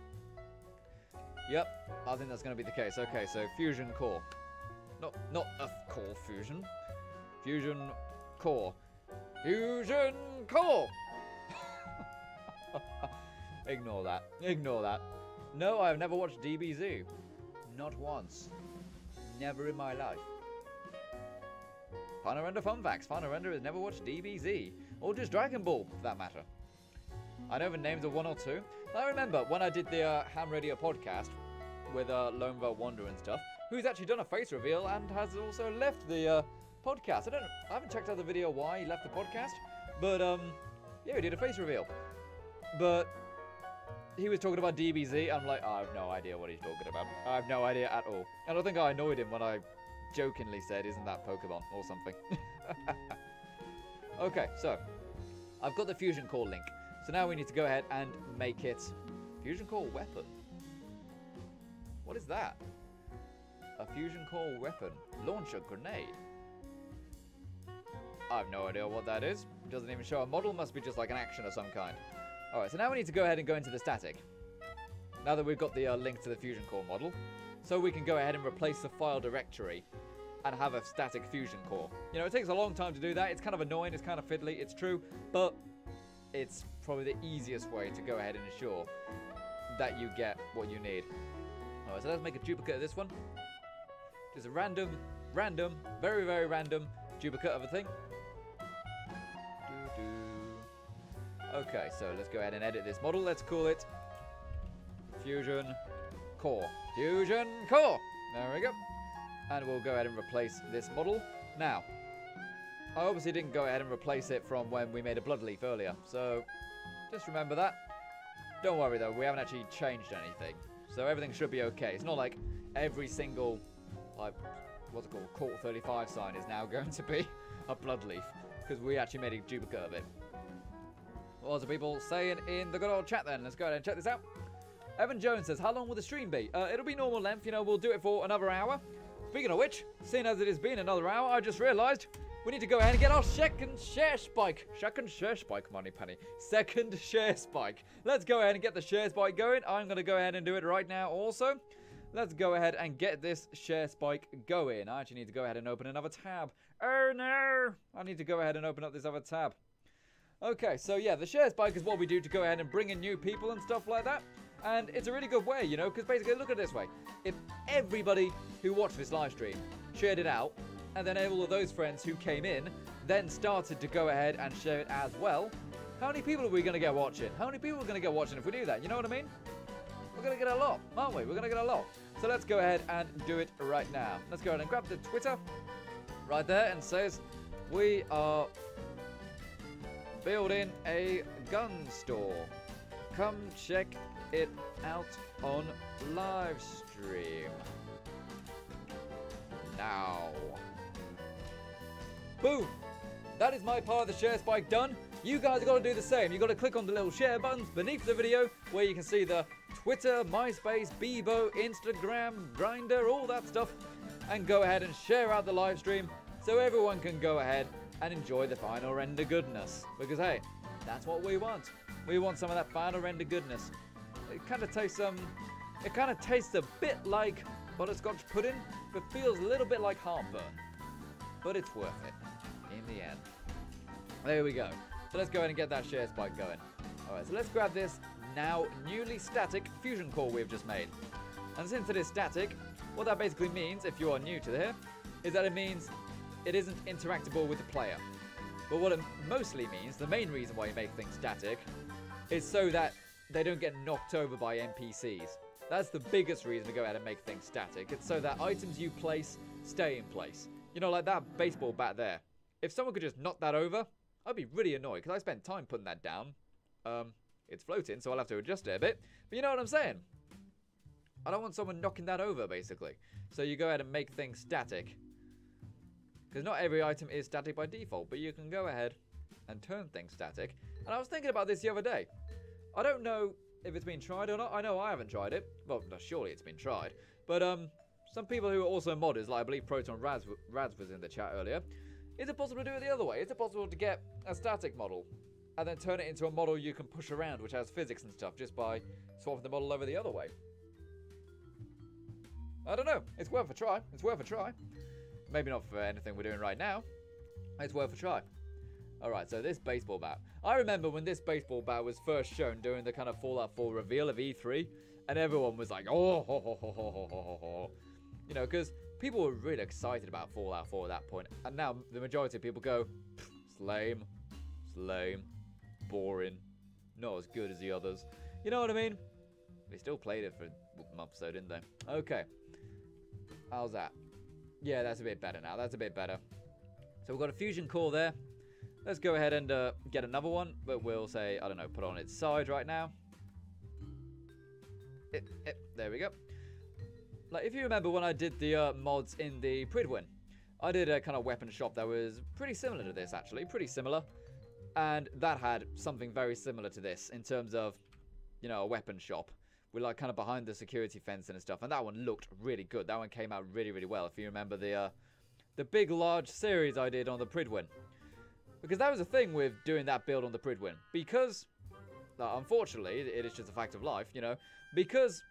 Yep, I think that's going to be the case. Okay, so fusion core. Not a core fusion. Fusion core. Fusion core! Ignore that. Ignore that. No, I've never watched DBZ. Not once. Never in my life. Final Render fun facts. Final Render has never watched DBZ. Or just Dragon Ball, for that matter. I know the names of one or two. I remember when I did the Ham Radio podcast with Lone Vel Wonder and stuff, who's actually done a face reveal and has also left the podcast. I haven't checked out the video why he left the podcast, but yeah, he did a face reveal. But he was talking about DBZ. I'm like, I have no idea what he's talking about. I have no idea at all. And I think I annoyed him when I jokingly said, isn't that Pokemon or something? Okay, so I've got the Fusion Core link. So now we need to go ahead and make it Fusion Core weapon. What is that? A fusion core weapon. Launch a grenade. I have no idea what that is. It doesn't even show a model. Must be just like an action of some kind. Alright, so now we need to go ahead and go into the static. Now that we've got the link to the fusion core model. So we can go ahead and replace the file directory and have a static fusion core. You know, it takes a long time to do that. It's kind of annoying. It's kind of fiddly. It's true. But it's probably the easiest way to go ahead and ensure that you get what you need. Alright, so let's make a duplicate of this one. Just a random, very, very random duplicate of a thing. Okay, so let's go ahead and edit this model. Let's call it Fusion Core. Fusion Core! There we go. And we'll go ahead and replace this model. Now, I obviously didn't go ahead and replace it from when we made a blood leaf earlier. So, just remember that. Don't worry though, we haven't actually changed anything. So everything should be okay. It's not like every single, like, what's it called, Court 35 sign is now going to be a blood leaf. Because we actually made a duplicate of it. What are people saying in the good old chat then? Let's go ahead and check this out. Evan Jones says, how long will the stream be? It'll be normal length. You know, we'll do it for another hour. Speaking of which, seeing as it has been another hour, I just realised we need to go ahead and get our second share spike. Second share spike, Money Penny. Second share spike. Let's go ahead and get the share spike going. I'm going to go ahead and do it right now also. Let's go ahead and get this share spike going. I actually need to go ahead and open another tab. Oh no! I need to go ahead and open up this other tab. Okay, so yeah, the share spike is what we do to go ahead and bring in new people and stuff like that. And it's a really good way, you know, because basically, look at it this way. If everybody who watched this live stream shared it out, and then all of those friends who came in then started to go ahead and share it as well, how many people are we going to get watching? How many people are going to get watching if we do that? You know what I mean? We're going to get a lot, aren't we? We're going to get a lot. So let's go ahead and do it right now. Let's go ahead and grab the Twitter right there and says, we are building a gun store. Come check it out on live stream now. Boom! That is my part of the share spike done. You guys have got to do the same. You've got to click on the little share buttons beneath the video where you can see the Twitter, MySpace, Bebo, Instagram, Grindr, all that stuff, and go ahead and share out the live stream so everyone can go ahead and enjoy the final render goodness. Because hey, that's what we want. We want some of that final render goodness. It kind of tastes a bit like butterscotch pudding, but feels a little bit like heartburn. But it's worth it in the end. There we go. So let's go ahead and get that share spike going. Alright, so let's grab this now newly static fusion core we've just made. And since it is static, what that basically means, if you are new to here, is that it means it isn't interactable with the player. But what it mostly means, the main reason why you make things static, is so that they don't get knocked over by NPCs. That's the biggest reason to go ahead and make things static. It's so that items you place stay in place. You know, like that baseball bat there. If someone could just knock that over, I'd be really annoyed because I spent time putting that down. It's floating, so I'll have to adjust it a bit. But you know what I'm saying? I don't want someone knocking that over, basically. So you go ahead and make things static. Because not every item is static by default, but you can go ahead and turn things static. And I was thinking about this the other day. I don't know if it's been tried or not. I know I haven't tried it. Well, surely it's been tried. But some people who are also modders, like I believe Proton Raz was in the chat earlier. Is it possible to do it the other way? Is it possible to get a static model and then turn it into a model you can push around, which has physics and stuff, just by swapping the model over the other way? I don't know. It's worth a try. It's worth a try. Maybe not for anything we're doing right now. It's worth a try. Alright, so this baseball bat. I remember when this baseball bat was first shown during the kind of Fallout 4 reveal of E3, and everyone was like, oh, ho, ho, ho, ho, ho, ho, ho. You know, because people were really excited about Fallout 4 at that point, and now the majority of people go, it's lame, boring, not as good as the others. You know what I mean? They still played it for a month or so, didn't they? Okay. How's that? Yeah, that's a bit better now. That's a bit better. So we've got a fusion core there. Let's go ahead and get another one, but we'll say, I don't know, put on its side right now. There we go. Like, if you remember when I did the mods in the Pridwin, I did a kind of weapon shop that was pretty similar to this, actually. Pretty similar. And that had something very similar to this in terms of, you know, a weapon shop We're like kind of behind the security fence and stuff. And that one looked really good. That one came out really, really well. If you remember the big, large series I did on the Pridwin. Because that was the thing with doing that build on the Pridwin. Because, unfortunately, it is just a fact of life, you know. Because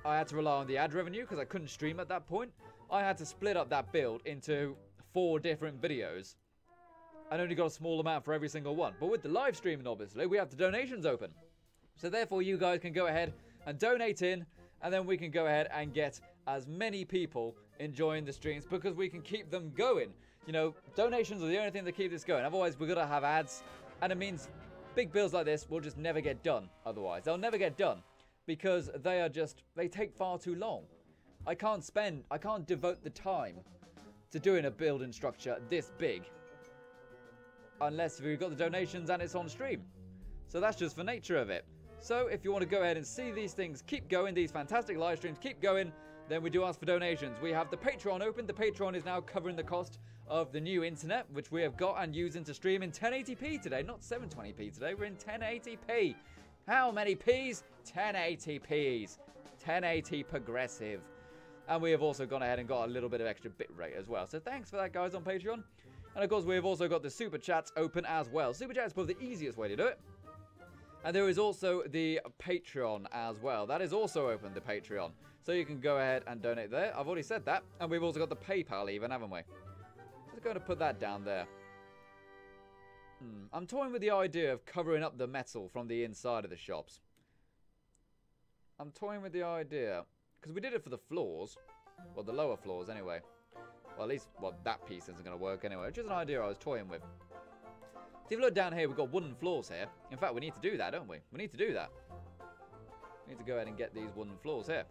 I had to rely on the ad revenue because I couldn't stream at that point. I had to split up that build into 4 different videos. And only got a small amount for every single one. But with the live streaming, obviously, we have the donations open. So therefore, you guys can go ahead and donate in. And then we can go ahead and get as many people enjoying the streams because we can keep them going. You know, donations are the only thing that keep this going. Otherwise, we're going to have ads. And it means big builds like this will just never get done otherwise. They'll never get done because they take far too long. I can't devote the time to doing a building structure this big unless we've got the donations and it's on stream. So that's just the nature of it. So if you want to go ahead and see these things keep going, these fantastic live streams keep going, then we do ask for donations. We have the Patreon open. The Patreon is now covering the cost of the new internet, which we have got and using to stream in 1080p today, not 720p today. We're in 1080p. How many P's? 1080p's. 1080 progressive. And we have also gone ahead and got a little bit of extra bitrate as well. So thanks for that, guys, on Patreon. And of course, we have also got the Super Chats open as well. Super Chat is probably the easiest way to do it. And there is also the Patreon as well. That is also open, the Patreon. So you can go ahead and donate there. I've already said that. And we've also got the PayPal even, haven't we? Just going to put that down there. I'm toying with the idea of covering up the metal from the inside of the shops. I'm toying with the idea. Because we did it for the floors. Well, the lower floors anyway. Well, at least, well, that piece isn't going to work anyway. Which is an idea I was toying with. So if you look down here, we've got wooden floors here. In fact, we need to do that, don't we? We need to do that. We need to go ahead and get these wooden floors here.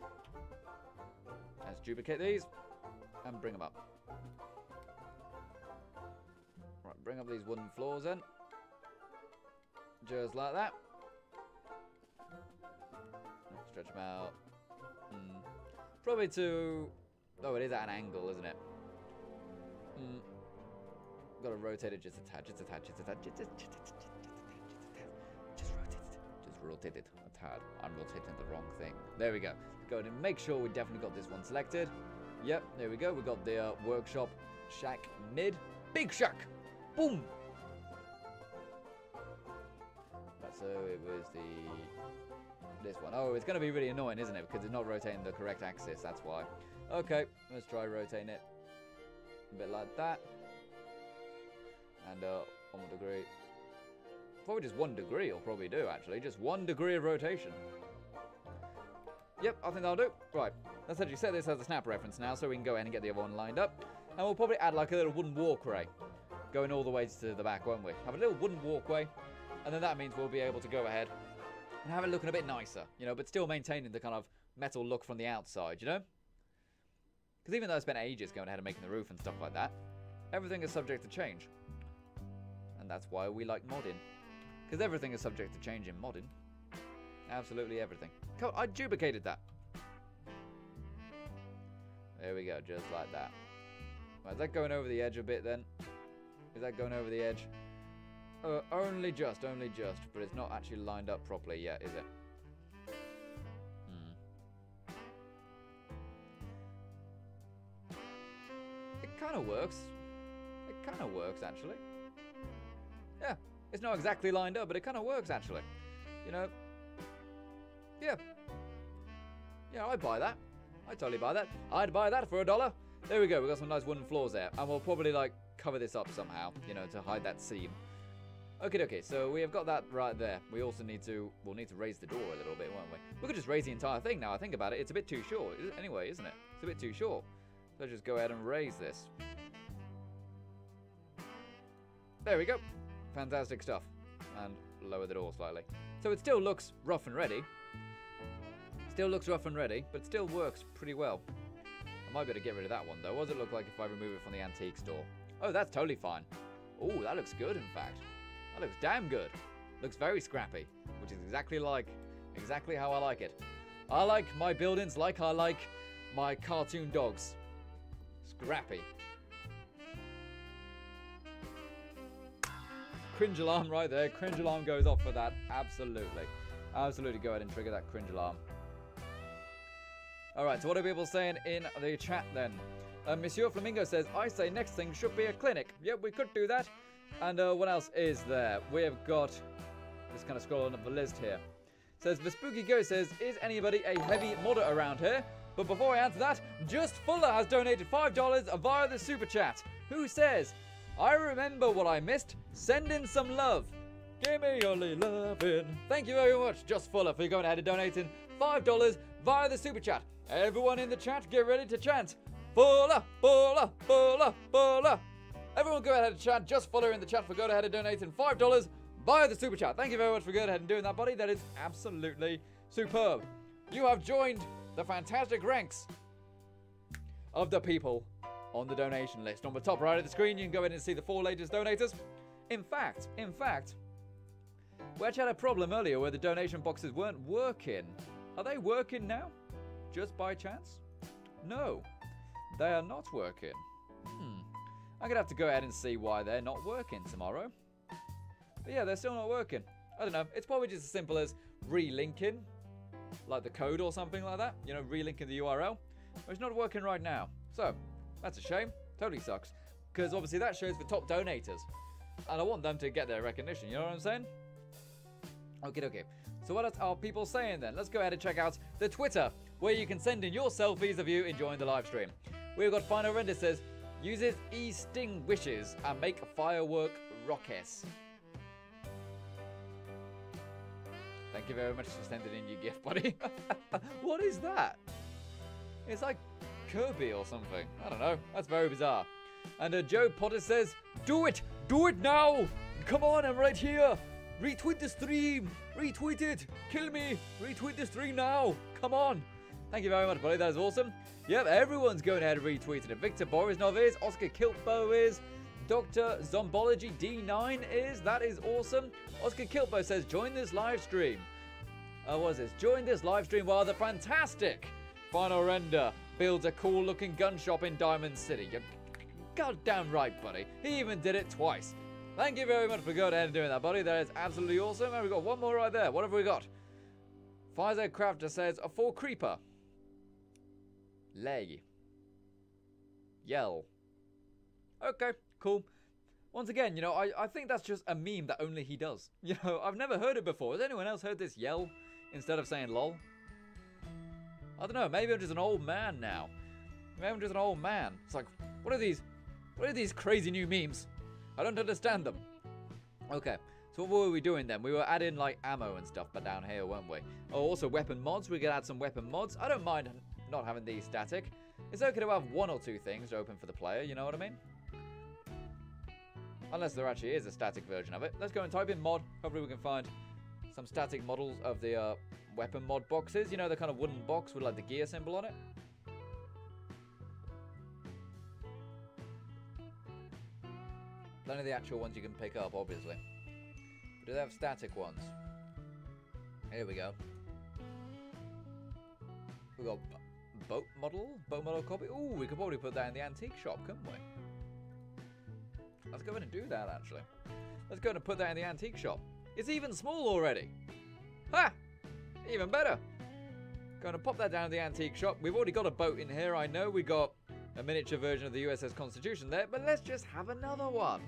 Let's duplicate these. And bring them up. Right, bring up these wooden floors then. Just like that. Stretch them out. Probably to... Oh, it is at an angle, isn't it? Got to rotate it just a tad, just a tad, just a tad. Just rotate it a tad. I'm rotating the wrong thing. There we go. Go ahead and make sure we definitely got this one selected. Yep, there we go. We got the workshop shack mid. Big shack! Boom! Right, so it was this one. Oh, it's going to be really annoying, isn't it? Because it's not rotating the correct axis, that's why. Okay, let's try rotating it. A bit like that. And 1 degree. Probably just 1 degree will probably do, actually. Just 1 degree of rotation. Yep, I think that'll do. Right, let's actually set this as a snap reference now so we can go ahead and get the other one lined up. And we'll probably add like a little wooden walkway going all the way to the back, won't we? Have a little wooden walkway. And then that means we'll be able to go ahead and have it looking a bit nicer, you know, but still maintaining the kind of metal look from the outside, you know? Because even though I spent ages going ahead and making the roof and stuff like that, everything is subject to change. And that's why we like modding. Because everything is subject to change in modding. Absolutely everything. Cool, I duplicated that. There we go, just like that. Right, is that going over the edge a bit then? Is that going over the edge? Only just, but it's not actually lined up properly yet, is it? It kind of works. It kind of works, actually. Yeah, it's not exactly lined up, but it kind of works, actually. You know? Yeah. Yeah, I'd buy that. I'd totally buy that. I'd buy that for $1. There we go, we've got some nice wooden floors there. And we'll probably, like, cover this up somehow, you know, to hide that seam. Okay, so we have got that right there. We also need to, we'll need to raise the door a little bit, won't we? We could just raise the entire thing now I think about it. It's a bit too short anyway, isn't it? It's a bit too short. So just go ahead and raise this. There we go. Fantastic stuff. And lower the door slightly. So it still looks rough and ready. Still looks rough and ready, but it still works pretty well. I might be able to get rid of that one though. What does it look like if I remove it from the antique store? Oh, that's totally fine. Oh, that looks good in fact. That looks damn good. Looks very scrappy, which is exactly how I like it. I like my buildings like I like my cartoon dogs. Scrappy. Cringe alarm right there. Cringe alarm goes off for that. Absolutely. Absolutely go ahead and trigger that cringe alarm. Alright, so what are people saying in the chat then? Monsieur Flamingo says, I say next thing should be a clinic. Yep, we could do that. And what else is there? We have got, just kind of scrolling up the list here. Says, the Spooky Ghost says, is anybody a heavy modder around here? But before I answer that, Just Fuller has donated $5 via the super chat. Who says, I remember what I missed. Send in some love. Give me only lovin'. Thank you very much, Just Fuller, for going ahead and donating $5 via the super chat. Everyone in the chat, get ready to chant. Fuller, Fuller, Fuller, Fuller. Everyone go ahead and chant Just Fuller in the chat for going ahead and donating $5 via the super chat. Thank you very much for going ahead and doing that, buddy. That is absolutely superb. You have joined the fantastic ranks of the people on the donation list. On the top right of the screen, you can go ahead and see the 4 latest donators. In fact, we actually had a problem earlier where the donation boxes weren't working. Are they working now? Just by chance? No, they are not working. I'm going to have to go ahead and see why they're not working tomorrow. But yeah, they're still not working. I don't know. It's probably just as simple as relinking, like the code or something like that. You know, relinking the URL. But it's not working right now. So, that's a shame. Totally sucks. Because obviously that shows for top donators. And I want them to get their recognition. You know what I'm saying? Okay. So what are people saying then? Let's go ahead and check out the Twitter, where you can send in your selfies of you enjoying the live stream. We've got Final Render says, uses extinguishes and make firework rockets. Thank you very much for sending in your gift, buddy. What is that? It's like Kirby or something. I don't know. That's very bizarre. And Joe Potter says, do it! Do it now! Come on, I'm right here! Retweet the stream! Retweet it! Kill me! Retweet the stream now! Come on! Thank you very much, buddy. That is awesome. Yep, everyone's going ahead and retweeting it. Victor Borisnov is. Oscar Kiltbo is. Dr. Zombology D9 is. That is awesome. Oscar Kiltbo says, join this live stream. What is this? Join this live stream while the fantastic Final Render builds a cool looking gun shop in Diamond City. You're goddamn right, buddy. He even did it twice. Thank you very much for going ahead and doing that, buddy. That is absolutely awesome. And we've got one more right there. What have we got? Pfizer Crafter says, a 4 creeper. Leg. Yell. Okay, cool. Once again, you know, I think that's just a meme that only he does. You know, I've never heard it before. Has anyone else heard this yell instead of saying lol? I don't know. Maybe I'm just an old man now. Maybe I'm just an old man. It's like, what are these crazy new memes? I don't understand them. Okay, so what were we doing then? We were adding like ammo and stuff, but down here, weren't we? Oh, also weapon mods. We could add some weapon mods. I don't mind not having these static. It's okay to have 1 or 2 things open for the player, you know what I mean? Unless there actually is a static version of it. Let's go and type in mod. Hopefully we can find some static models of the weapon mod boxes. You know, the kind of wooden box with like the gear symbol on it. None of the actual ones you can pick up, obviously. But do they have static ones? Here we go. We got boat model copy. Ooh, we could probably put that in the antique shop, couldn't we? Let's go ahead and do that, actually. Let's go ahead and put that in the antique shop. It's even small already. Ha! Even better. Going to pop that down in the antique shop. We've already got a boat in here, I know. We got a miniature version of the USS Constitution there, but let's just have another one.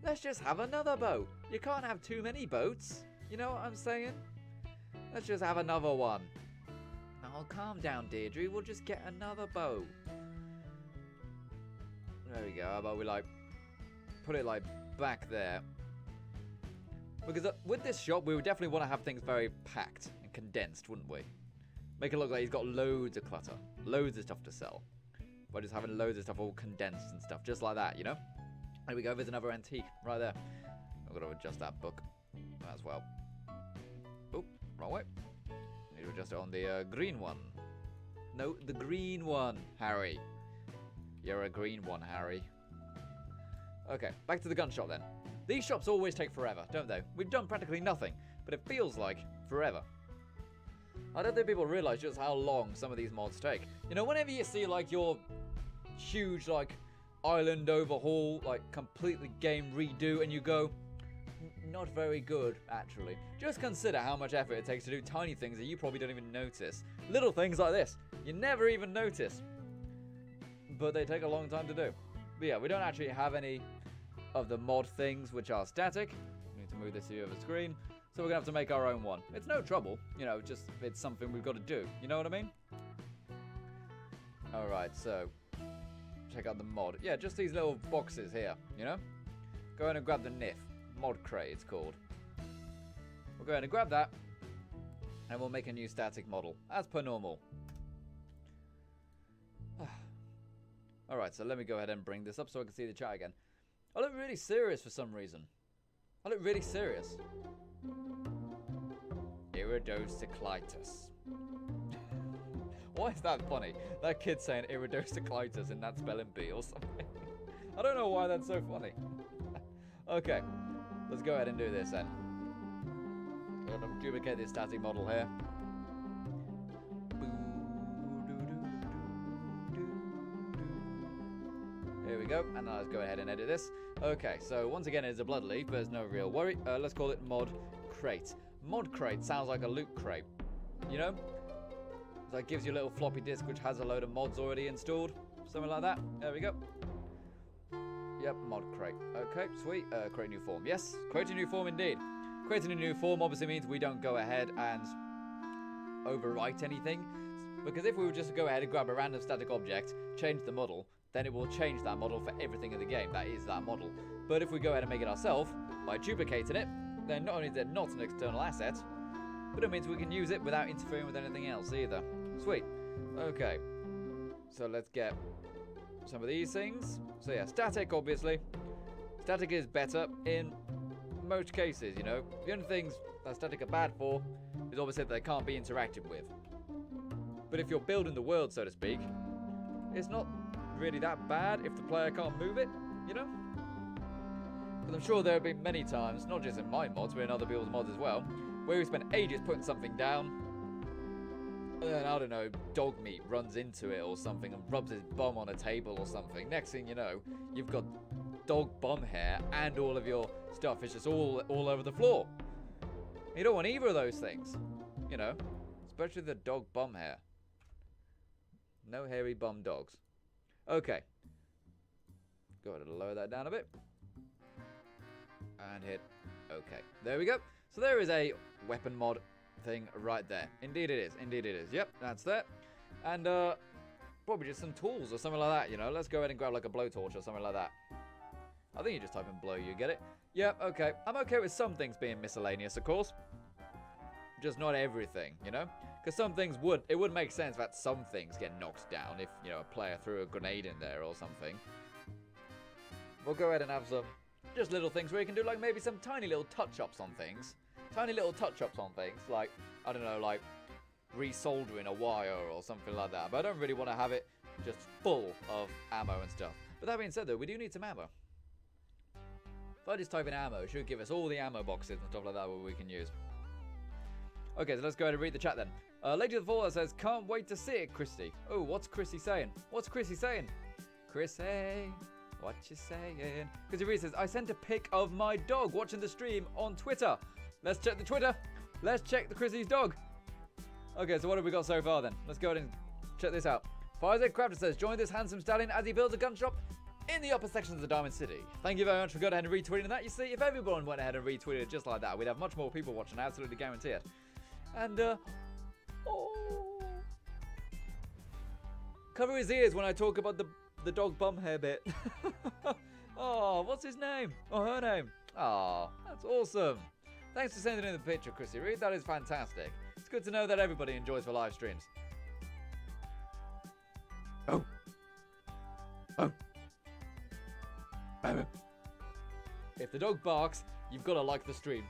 Let's just have another boat. You can't have too many boats. You know what I'm saying? Let's just have another one. Oh, calm down, Deirdre. We'll just get another boat. There we go. How about we, like, put it, like, back there? Because with this shop, we would definitely want to have things very packed and condensed, wouldn't we? Make it look like he's got loads of clutter. Loads of stuff to sell. By just having loads of stuff all condensed and stuff. Just like that, you know? There we go. There's another antique right there. I've got to adjust that book as well. Oh, wrong way. Need to adjust it on the green one. No, the green one, Harry. You're a green one, Harry. Okay, back to the gun shop then. These shops always take forever, don't they? We've done practically nothing, but it feels like forever. I don't think people realize just how long some of these mods take. You know, whenever you see like your huge like island overhaul, like completely game redo, and you go, not very good, actually. Just consider how much effort it takes to do tiny things that you probably don't even notice. Little things like this, you never even notice. But they take a long time to do. But yeah, we don't actually have any of the mod things which are static. We need to move this here over the screen. So we're going to have to make our own one. It's no trouble, you know, just it's something we've got to do. You know what I mean? Alright, so check out the mod. Yeah, just these little boxes here, you know? Go ahead and grab the NIF. Mod crate, it's called. We'll go ahead and grab that. And we'll make a new static model, as per normal. Alright, so let me go ahead and bring this up so I can see the chat again. I look really serious for some reason. I look really serious. Iridocyclitis. Why is that funny? That kid saying iridocyclitis in that spelling bee or something. I don't know why that's so funny. Okay, let's go ahead and do this then. I'm going to duplicate this static model here. Here we go, and now let's go ahead and edit this. Okay, so once again it's a blood leaf, but there's no real worry. Let's call it mod crate. Mod crate sounds like a loot crate, you know? So it gives you a little floppy disk which has a load of mods already installed. Something like that. There we go. Yep, mod crate. Okay, sweet. Create new form. Yes, create a new form indeed. Creating a new form obviously means we don't go ahead and overwrite anything. Because if we were just to go ahead and grab a random static object, change the model, then it will change that model for everything in the game. That is that model. But if we go ahead and make it ourselves, by duplicating it, then not only is it not an external asset, but it means we can use it without interfering with anything else either. Sweet. Okay. So let's get some of these things. So yeah, static obviously. Static is better in most cases, you know. The only things that static are bad for is obviously that they can't be interacted with. But if you're building the world, so to speak, it's not really that bad if the player can't move it, you know? Because I'm sure there have been many times, not just in my mods, but in other people's mods as well, where we spent ages putting something down, and then, I don't know, dog meat runs into it or something and rubs his bum on a table or something. Next thing you know, you've got dog bum hair and all of your stuff is just all over the floor. You don't want either of those things, you know? Especially the dog bum hair. No hairy bum dogs. Okay. Go ahead and lower that down a bit. And hit OK. There we go. So there is a weapon mod thing right there. Indeed it is. Indeed it is. Yep, that's that. And probably just some tools or something like that, you know. Let's go ahead and grab like a blowtorch or something like that. I think you just type in blow, you get it. Yep, okay. I'm okay with some things being miscellaneous, of course. Just not everything, you know? Because some things it would make sense that some things get knocked down if, you know, a player threw a grenade in there or something. We'll go ahead and have some just little things where you can do like maybe some tiny little touch-ups on things. Tiny little touch-ups on things, like, I don't know, like resoldering a wire or something like that. But I don't really want to have it just full of ammo and stuff. But that being said, though, we do need some ammo. If I just type in ammo, it should give us all the ammo boxes and stuff like that where we can use. Okay, so let's go ahead and read the chat then. Lady of the Fall says, can't wait to see it, Christy. Oh, what's Chrissy saying? What's Chrissy saying? Chrissy, what you saying? Chrissy Reese says, I sent a pic of my dog watching the stream on Twitter. Let's check the Twitter. Let's check the Chrissy's dog. Okay, so what have we got so far then? Let's go ahead and check this out. Farzed Crafter says, join this handsome stallion as he builds a gun shop in the upper sections of the Diamond City. Thank you very much for going ahead and retweeting that. You see, if everyone went ahead and retweeted it just like that, we'd have much more people watching, I absolutely guarantee it. And, oh. Cover his ears when I talk about the dog bum hair bit. Oh, what's his name? Or her name? Oh, that's awesome. Thanks for sending in the picture, Chrissy Reed. That is fantastic. It's good to know that everybody enjoys the live streams. Oh. Oh. If the dog barks, you've got to like the stream.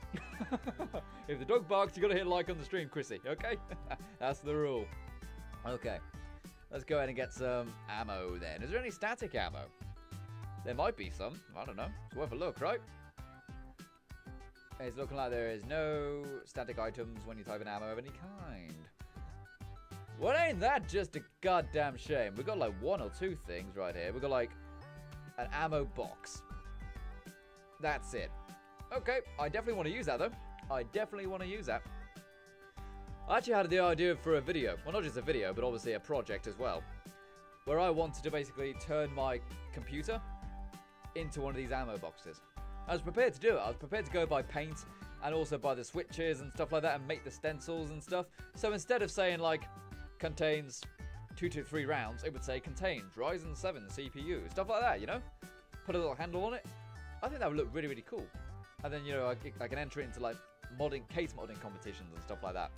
If the dog barks, you've got to hit like on the stream, Chrissy, okay? That's the rule. Okay. Let's go ahead and get some ammo then. Is there any static ammo? There might be some. I don't know. It's worth a look, right? It's looking like there is no static items when you type in ammo of any kind. Well, ain't that just a goddamn shame? We've got like one or two things right here. We've got like an ammo box. That's it. Okay, I definitely want to use that, though. I definitely want to use that. I actually had the idea for a video. Well, not just a video, but obviously a project as well. Where I wanted to basically turn my computer into one of these ammo boxes. I was prepared to do it. I was prepared to go buy paint and also buy the switches and stuff like that and make the stencils and stuff. So instead of saying, like, contains 2 to 3 rounds, it would say contains Ryzen 7 CPU. Stuff like that, you know? Put a little handle on it. I think that would look really, really cool. And then, you know, I can enter it into, like, case modding competitions and stuff like that.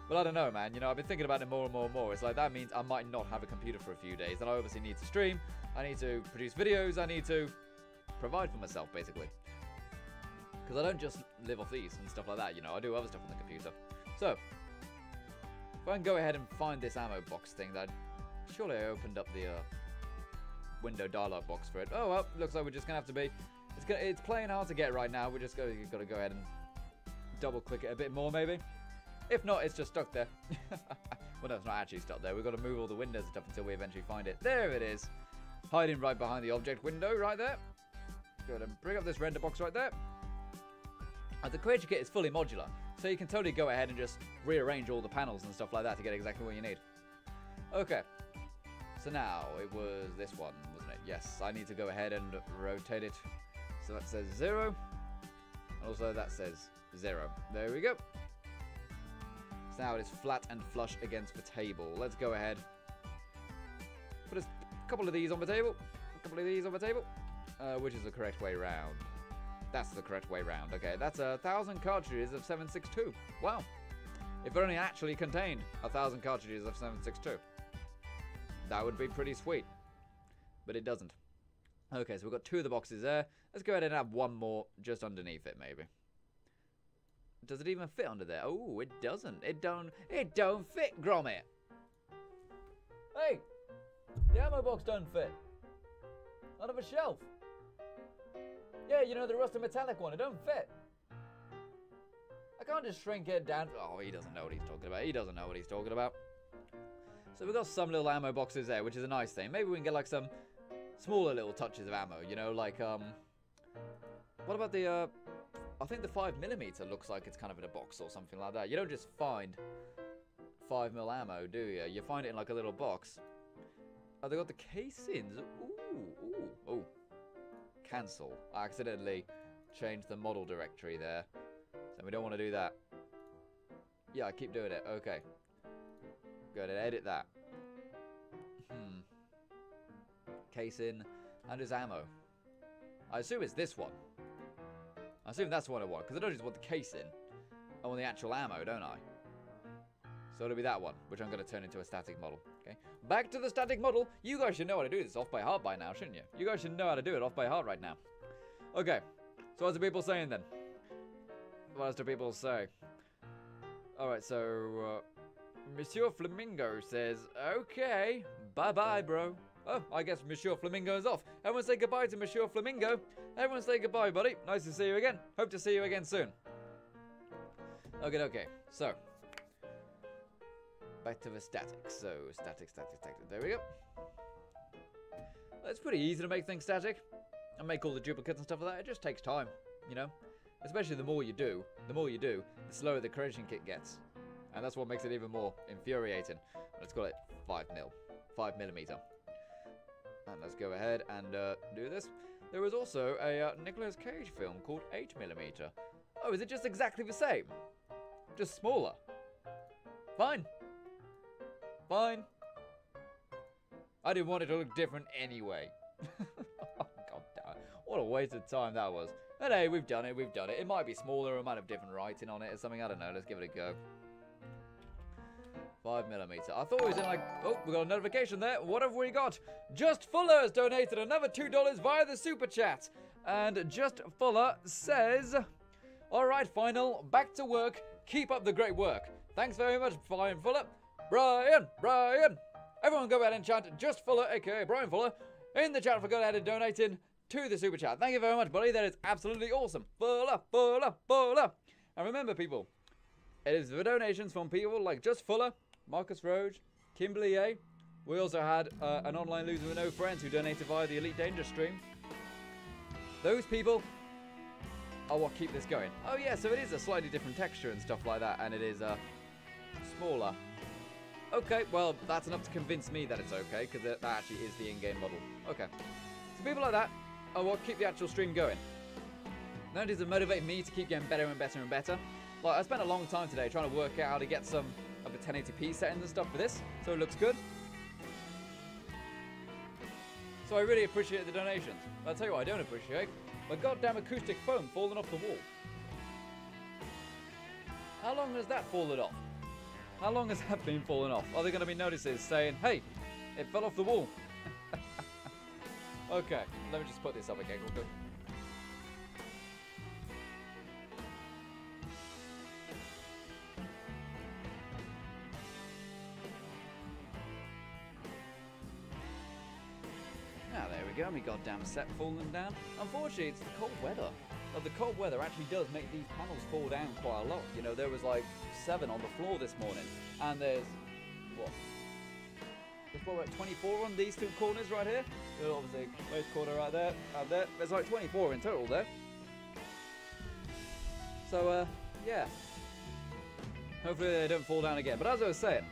But I don't know, man. You know, I've been thinking about it more and more and more. It's like, that means I might not have a computer for a few days. And I obviously need to stream. I need to produce videos. I need to provide for myself, basically. Because I don't just live off these and stuff like that, you know. I do other stuff on the computer. So, if I can go ahead and find this ammo box thing that... Surely I opened up the window dialog box for it. Oh, well, looks like we're just going to have to be... It's playing hard to get right now. We're just got to go ahead and double-click it a bit more, maybe. If not, it's just stuck there. Well, no, it's not actually stuck there. We've got to move all the windows and stuff until we eventually find it. There it is. Hiding right behind the object window right there. Go ahead and bring up this render box right there. And the creature kit is fully modular, so you can totally go ahead and just rearrange all the panels and stuff like that to get exactly what you need. Okay. So now, it was this one, wasn't it? Yes, I need to go ahead and rotate it. So that says 0. And also that says 0. There we go. So now it is flat and flush against the table. Let's go ahead. Put a couple of these on the table. A couple of these on the table. Which is the correct way round? That's the correct way round. Okay, that's 1,000 cartridges of 7.62. Wow. If it only actually contained 1,000 cartridges of 7.62. That would be pretty sweet. But it doesn't. Okay, so we've got 2 of the boxes there. Let's go ahead and have one more just underneath it, maybe. Does it even fit under there? Oh, it doesn't. It don't fit, Gromit. Hey, the ammo box don't fit. Out of a shelf. Yeah, you know, the rusted metallic one. It don't fit. I can't just shrink it down. Oh, he doesn't know what he's talking about. He doesn't know what he's talking about. So we've got some little ammo boxes there, which is a nice thing. Maybe we can get, like, some smaller little touches of ammo, you know, like, what about the, I think the 5mm looks like it's kind of in a box or something like that. You don't just find 5mm ammo, do you? You find it in, like, a little box. Oh, they got the casings. Ooh. Cancel. I accidentally changed the model directory there. So we don't want to do that. Yeah, I keep doing it. Okay. Go ahead and edit that. Casing and his ammo. I assume it's this one. I assume that's what I want, because I don't just want the casing. I want the actual ammo, don't I? So it'll be that one, which I'm going to turn into a static model. Okay. Back to the static model. You guys should know how to do this off by heart by now, shouldn't you? You guys should know how to do it off by heart right now. Okay. So what's the people saying then? What else do people say? Alright, so Monsieur Flamingo says, okay, bye-bye, bro. Oh, I guess Monsieur Flamingo is off. Everyone say goodbye to Monsieur Flamingo. Everyone say goodbye, buddy. Nice to see you again. Hope to see you again soon. Okay. So, back to the static. So, static. There we go. It's pretty easy to make things static. And make all the duplicates and stuff like that. It just takes time, you know. Especially the more you do, the slower the creation kit gets. And that's what makes it even more infuriating. Let's call it 5mm. And let's go ahead and do this. There was also a Nicolas Cage film called 8mm. Oh, is it just exactly the same? Just smaller? Fine. I didn't want it to look different anyway. Oh, god damn it. What a waste of time that was. But hey, we've done it. It might be smaller, it might have different writing on it or something. I don't know. Let's give it a go. 5mm. I thought it was in like... Oh, we got a notification there. What have we got? Just Fuller has donated another $2 via the super chat. And Just Fuller says... Alright, Final. Back to work. Keep up the great work. Thanks very much, Brian Fuller. Brian. Everyone go ahead and chant Just Fuller, aka Brian Fuller, in the chat for going ahead and donating to the super chat. Thank you very much, buddy. That is absolutely awesome. Fuller. And remember, people, it is the donations from people like Just Fuller, Marcus Roge, Kimberly A. We also had an online loser with no friends who donated via the Elite Danger stream. Those people I will keep this going. Oh yeah, so it is a slightly different texture and stuff like that, and it is smaller. Okay, well, that's enough to convince me that it's okay, because that actually is the in-game model. Okay. So people like that, I will keep the actual stream going. That is to motivate me to keep getting better and better and better. Like, I spent a long time today trying to work out how to get some of the 1080p settings and stuff for this, so it looks good. So I really appreciate the donations. I'll tell you what I don't appreciate. My goddamn acoustic foam falling off the wall. How long has that fallen off? How long has that been falling off? Are there going to be notices saying, hey, it fell off the wall? Okay, let me just put this up again real quick. Now there we go, my goddamn set falling down. Unfortunately, it's the cold weather. Now, the cold weather actually does make these panels fall down quite a lot. You know, there was like 7 on the floor this morning, and there's what? There's probably like 24 on these 2 corners right here. Obviously, first corner right there, and there. There's like 24 in total there. So, yeah. Hopefully they don't fall down again. But as I was saying,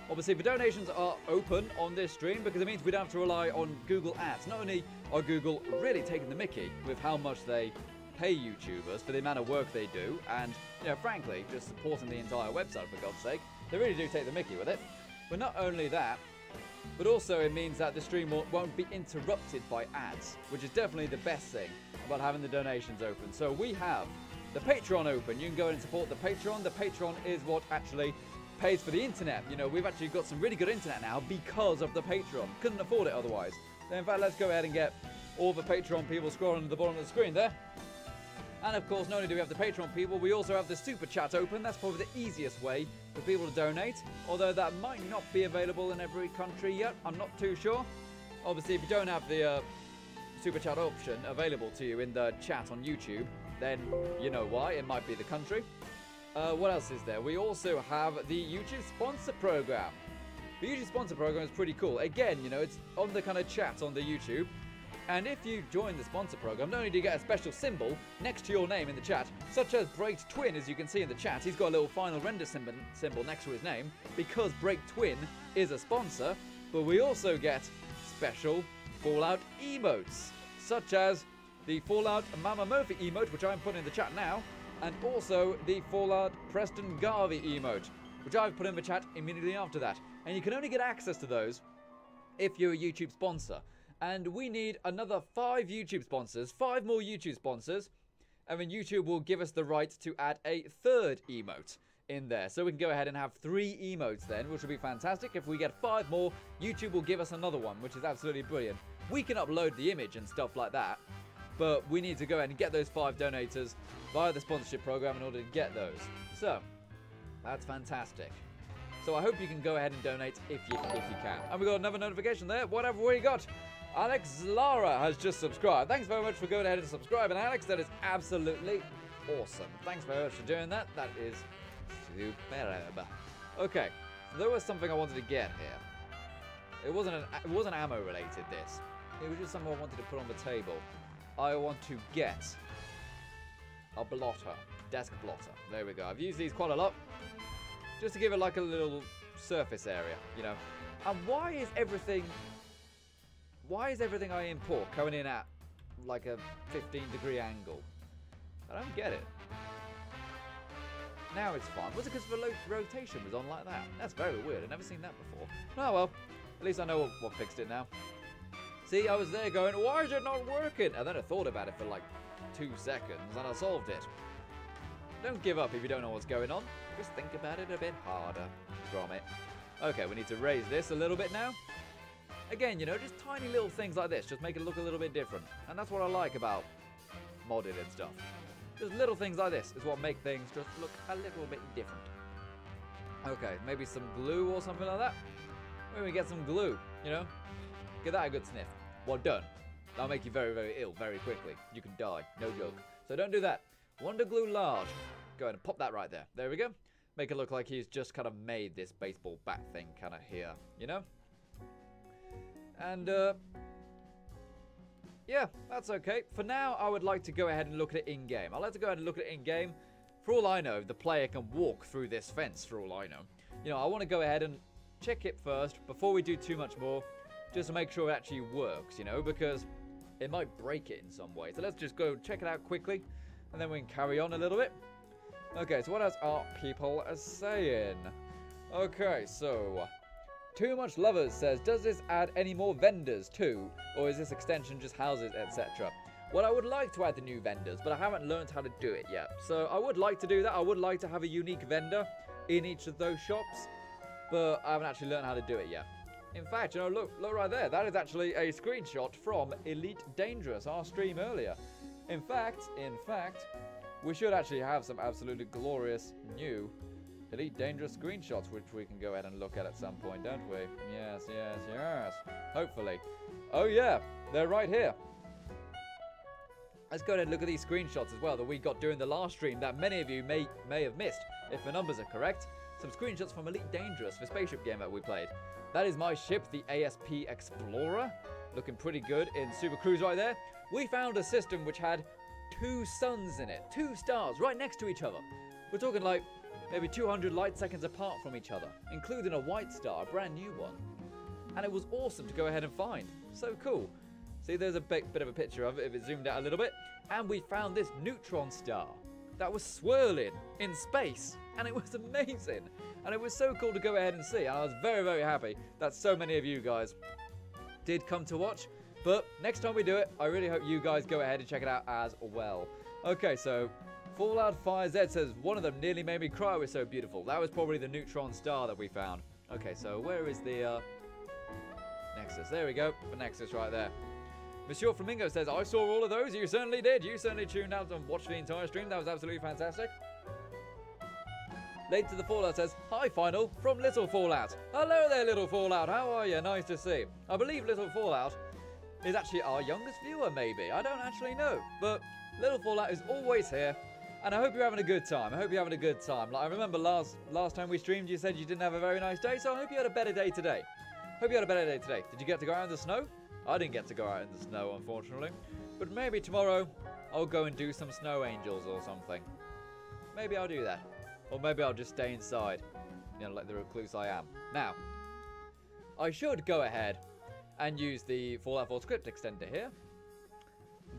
obviously the donations are open on this stream because it means we don't have to rely on Google ads. Not only are Google really taking the mickey with how much they pay YouTubers for the amount of work they do, and, you know, frankly, just supporting the entire website, for God's sake, they really do take the mickey with it. But not only that, but also it means that the stream won't be interrupted by ads, which is definitely the best thing about having the donations open. So we have the Patreon open. You can go and support the Patreon. The Patreon is what actually pays for the internet. You know, we've actually got some really good internet now because of the Patreon. Couldn't afford it otherwise. So in fact, let's go ahead and get all the Patreon people scrolling to the bottom of the screen there. And of course, not only do we have the Patreon people, we also have the Super Chat open. That's probably the easiest way for people to donate, although that might not be available in every country yet. I'm not too sure. Obviously, if you don't have the Super Chat option available to you in the chat on YouTube, then you know why. It might be the country. What else is there? We also have the YouTube sponsor program. The YouTube sponsor program is pretty cool. Again, you know, it's on the kind of chat on the YouTube. And if you join the sponsor program, not only do you get a special symbol next to your name in the chat, such as Break Twin, as you can see in the chat, he's got a little final render symbol next to his name, because Break Twin is a sponsor, but we also get special Fallout emotes, such as the Fallout Mama Murphy emote, which I'm putting in the chat now, and also the Fallout Preston Garvey emote, which I've put in the chat immediately after that. And you can only get access to those if you're a YouTube sponsor. And we need another 5 YouTube sponsors, 5 more YouTube sponsors, and then YouTube will give us the right to add a 3rd emote in there. So we can go ahead and have 3 emotes then, which will be fantastic. If we get 5 more, YouTube will give us another one, which is absolutely brilliant. We can upload the image and stuff like that, but we need to go ahead and get those 5 donators via the sponsorship program in order to get those. So, that's fantastic. So I hope you can go ahead and donate if you can. And we got another notification there. What have we got? Alex Lara has just subscribed. Thanks very much for going ahead and subscribing, Alex. That is absolutely awesome. Thanks very much for doing that. That is superb. Okay, so there was something I wanted to get here. It wasn't ammo related, this. It was just something I wanted to put on the table. I want to get a blotter. Desk blotter. There we go. I've used these quite a lot. Just to give it like a little surface area, you know. And why is everything I import coming in at like a 15-degree angle? I don't get it. Now it's fine. Was it because the rotation was on like that? That's very weird. I've never seen that before. Oh well. At least I know what fixed it now. See, I was there going, why is it not working? And then I thought about it for like 2 seconds and I solved it. Don't give up if you don't know what's going on. Just think about it a bit harder. Grommet. Okay, we need to raise this a little bit now. Again, you know, just tiny little things like this. Just make it look a little bit different. And that's what I like about modded and stuff. Just little things like this is what make things just look a little bit different. Okay, maybe some glue or something like that. Maybe we get some glue, you know. Give that a good sniff. Well done. That'll make you very, very ill very quickly. You can die. No joke. So don't do that. Wonder Glue large. Go ahead and pop that right there. There we go. Make it look like he's just kind of made this baseball bat thing kind of here, you know? And, yeah, that's okay. For now, I would like to go ahead and look at it in-game. I'd like to go ahead and look at it in-game. For all I know, the player can walk through this fence, for all I know. You know, I want to go ahead and check it first before we do too much more, just to make sure it actually works, you know, because it might break it in some way. So let's just go check it out quickly, and then we can carry on a little bit. Okay, so what else are people saying? Okay, so Too Much Lovers says, does this add any more vendors too? Or is this extension just houses, etc.? Well, I would like to add the new vendors, but I haven't learned how to do it yet. So I would like to do that. I would like to have a unique vendor in each of those shops, but I haven't actually learned how to do it yet. In fact, you know, look right there. That is actually a screenshot from Elite Dangerous, our stream earlier. In fact, we should actually have some absolutely glorious new Elite Dangerous screenshots, which we can go ahead and look at some point, don't we? Yes, yes, yes. Hopefully. Oh yeah, they're right here. Let's go ahead and look at these screenshots as well that we got during the last stream that many of you may have missed, if the numbers are correct. Some screenshots from Elite Dangerous, the spaceship game that we played. That is my ship, the ASP Explorer. Looking pretty good in Super Cruise right there. We found a system which had 2 suns in it. 2 stars right next to each other. We're talking like maybe 200 light seconds apart from each other, including a white star, a brand new one. And it was awesome to go ahead and find. So cool. See, there's a bit of a picture of it if it zoomed out a little bit. And we found this neutron star that was swirling in space. And it was amazing. And it was so cool to go ahead and see. And I was very, very happy that so many of you guys did come to watch. But next time we do it, I really hope you guys go ahead and check it out as well. Okay, so Fallout 5Z says, one of them nearly made me cry. It was so beautiful. That was probably the neutron star that we found. Okay, so where is the Nexus? There we go. The Nexus right there. Monsieur Flamingo says, I saw all of those. You certainly did. You certainly tuned out and watched the entire stream. That was absolutely fantastic. Late to the Fallout says, hi Final, from Little Fallout. Hello there, Little Fallout. How are you? Nice to see. I believe Little Fallout is actually our youngest viewer, maybe. I don't actually know. But Little Fallout is always here. And I hope you're having a good time. I hope you're having a good time. Like, I remember last time we streamed, you said you didn't have a very nice day. So I hope you had a better day today. Hope you had a better day today. Did you get to go out in the snow? I didn't get to go out in the snow, unfortunately. But maybe tomorrow, I'll go and do some snow angels or something. Maybe I'll do that. Or maybe I'll just stay inside. You know, like the recluse I am. Now, I should go ahead and use the Fallout 4 script extender here.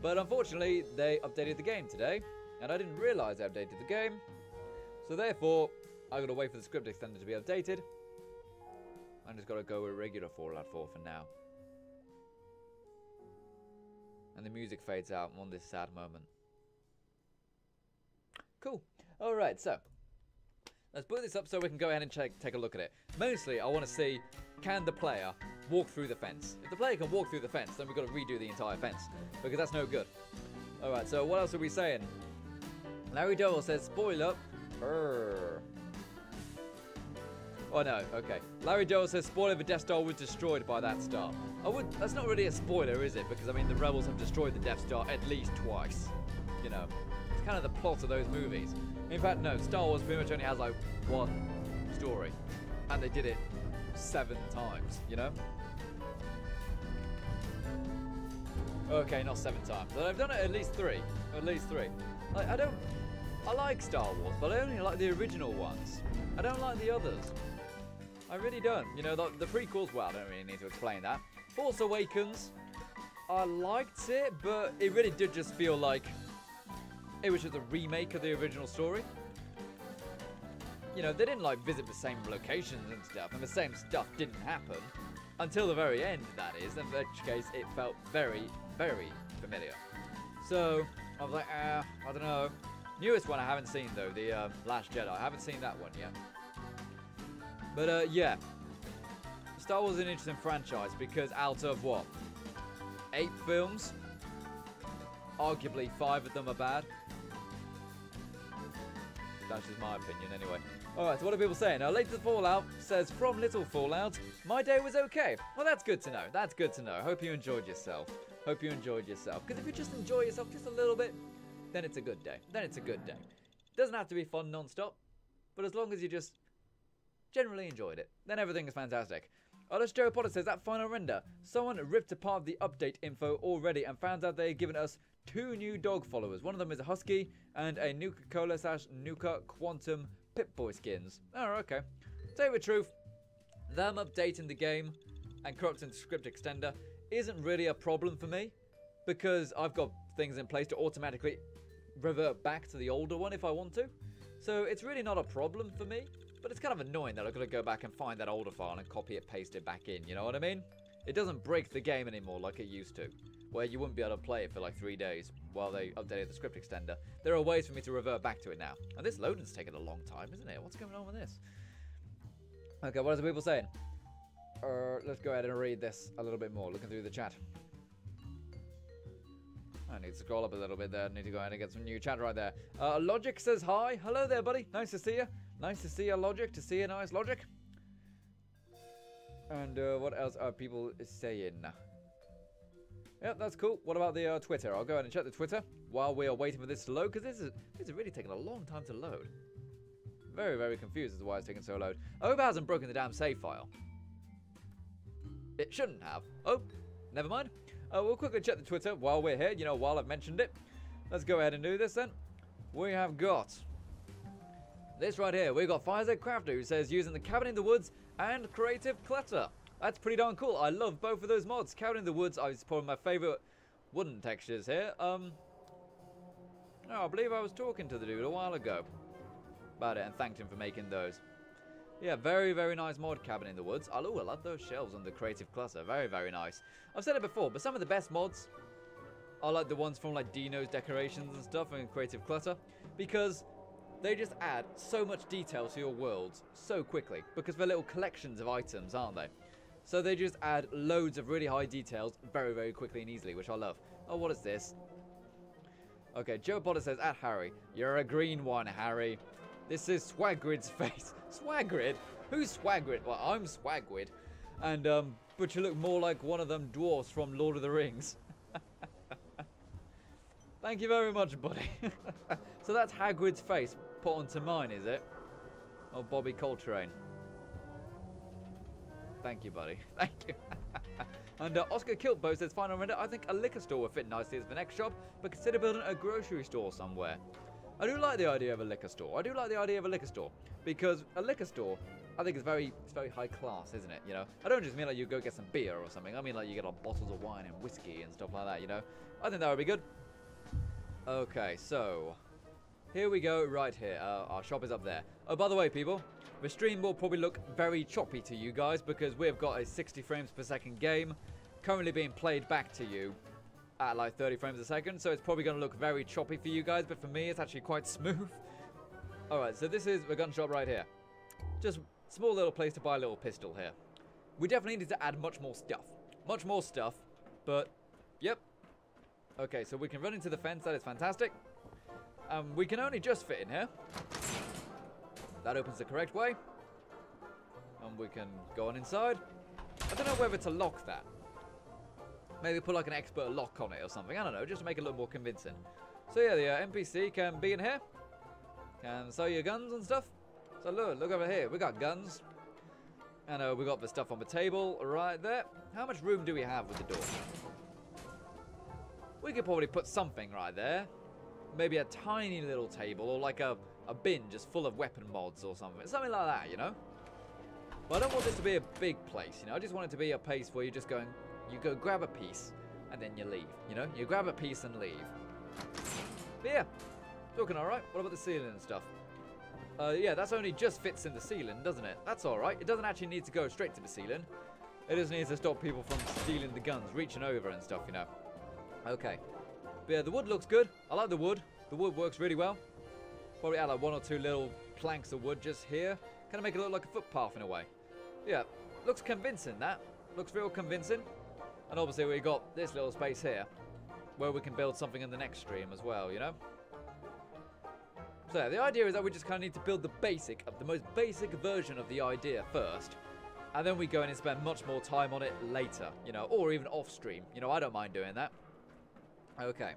But unfortunately, they updated the game today. And I didn't realise they updated the game. So therefore, I got to wait for the script extender to be updated. I'm just got to go with regular Fallout 4 for now. And the music fades out on this sad moment. Cool. Alright, so let's put this up so we can go ahead and take a look at it. Mostly, I want to see, can the player walk through the fence? If the player can walk through the fence, then we've got to redo the entire fence. Because that's no good. Alright, so what else are we saying? Larry Dole says, spoiler. Oh no, okay. Larry Dole says, spoiler, the Death Star was destroyed by that star. That's not really a spoiler, is it? Because, I mean, the Rebels have destroyed the Death Star at least twice. You know, it's kind of the plot of those movies. In fact, no, Star Wars pretty much only has, like, one story. And they did it 7 times, you know? Okay, not 7 times. But I've done it at least 3. At least 3. Like, I like Star Wars, but I only like the original ones. I don't like the others. I really don't. You know, the prequels, well, I don't really need to explain that. Force Awakens, I liked it, but it really did just feel like it was just a remake of the original story. You know, they didn't, like, visit the same locations and stuff, and the same stuff didn't happen. Until the very end, that is, in which case it felt very, very familiar. So, I was like, I don't know. Newest one I haven't seen, though, the Last Jedi. I haven't seen that one yet. But, yeah. Star Wars is an interesting franchise because out of, what, 8 films, arguably 5 of them are bad. That's just my opinion, anyway. Alright, so what are people saying? Now, Later Fallout says, from Little Fallout, my day was okay. Well, that's good to know. That's good to know. Hope you enjoyed yourself. Hope you enjoyed yourself. Because if you just enjoy yourself just a little bit, then it's a good day. Then it's a good day. It doesn't have to be fun non-stop, but as long as you just generally enjoyed it, then everything is fantastic. Otto Joe Potter says, that final render. Someone ripped apart the update info already and found out they had given us 2 new dog followers. One of them is a Husky and a Nuka-Cola/Nuka Quantum Pip-Boy skins. Oh, okay. Tell you the truth, them updating the game and corrupting the script extender isn't really a problem for me because I've got things in place to automatically revert back to the older one if I want to. So it's really not a problem for me, but it's kind of annoying that I've got to go back and find that older file and copy it, paste it back in, you know what I mean? It doesn't break the game anymore like it used to, where you wouldn't be able to play it for like 3 days while they updated the script extender. There are ways for me to revert back to it now. And this loading's taken a long time, isn't it? What's going on with this? Okay, what are the people saying? Let's go ahead and read this a little bit more, looking through the chat. I need to scroll up a little bit there. I need to go ahead and get some new chat right there. Logic says hi. Hello there, buddy. Nice to see you. Nice to see you, Logic. To see you, nice Logic. And what else are people saying? Yep, that's cool. What about the Twitter? I'll go ahead and check the Twitter while we are waiting for this to load, because this is really taking a long time to load. Very, very confused as to why it's taking so long. I hope it hasn't broken the damn save file. It shouldn't have. Oh, never mind. We'll quickly check the Twitter while we're here, you know, while I've mentioned it. Let's go ahead and do this then. We have got this right here. We've got Firez Crafter who says using the Cabin in the Woods and Creative Clutter. That's pretty darn cool. I love both of those mods. Cabin in the Woods is probably my favourite wooden textures here. Oh, I believe I was talking to the dude a while ago about it and thanked him for making those. Yeah, very, very nice mod, Cabin in the Woods. I love those shelves on the Creative Clutter. Very, very nice. I've said it before, but some of the best mods are like the ones from like Dino's decorations and stuff in Creative Clutter, because they just add so much detail to your worlds so quickly, because they're little collections of items, aren't they? So they just add loads of really high details very, very quickly and easily, which I love. Oh, what is this? Okay, Joe Potter says, at Harry, you're a green one, Harry. This is Swagrid's face. Swagrid? Who's Swagrid? Well, I'm Swagrid. And, but you look more like one of them dwarfs from Lord of the Rings. Thank you very much, buddy. So that's Hagrid's face put onto mine, is it? Oh, Bobby Coltrane. Thank you, buddy. Thank you. And Oscar Kiltbo says, final render, I think a liquor store would fit nicely as the next shop, but consider building a grocery store somewhere. I do like the idea of a liquor store. I do like the idea of a liquor store, because a liquor store, I think it's very high class, isn't it? You know, I don't just mean like you go get some beer or something. I mean like you get like bottles of wine and whiskey and stuff like that. You know, I think that would be good. Okay, so here we go. Right here, our shop is up there. Oh, by the way, people, the stream will probably look very choppy to you guys because we've got a 60 frames per second game currently being played back to you at like 30 frames a second, so it's probably going to look very choppy for you guys, but for me it's actually quite smooth. Alright, so this is the gun shop right here. Just small little place to buy a little pistol here. We definitely need to add much more stuff, but yep. Okay, so we can run into the fence. That is fantastic. We can only just fit in here. That opens the correct way, and we can go on inside. I don't know whether to lock that. Maybe put like an expert lock on it or something. I don't know, just to make it look more convincing. So yeah, the NPC can be in here. Can sell your guns and stuff. So look over here. We got guns. And we got the stuff on the table right there. How much room do we have with the door? We could probably put something right there. Maybe a tiny little table or like a bin just full of weapon mods or something. Something like that, you know? But I don't want this to be a big place, you know? I just want it to be a place where you're just going... You go grab a piece, and then you leave, you know? You grab a piece and leave. But yeah, looking alright. What about the ceiling and stuff? Yeah, that's only just fits in the ceiling, doesn't it? That's alright. It doesn't actually need to go straight to the ceiling. It just needs to stop people from stealing the guns, reaching over and stuff, you know? Okay. But yeah, the wood looks good. I like the wood. The wood works really well. Probably add like 1 or 2 little planks of wood just here. Kind of make it look like a footpath in a way. Yeah, looks convincing, that. Looks real convincing. And obviously we got this little space here where we can build something in the next stream as well, you know? So yeah, the idea is that we just kind of need to build the most basic version of the idea first. And then we go in and spend much more time on it later, you know, or even off stream. You know, I don't mind doing that. Okay.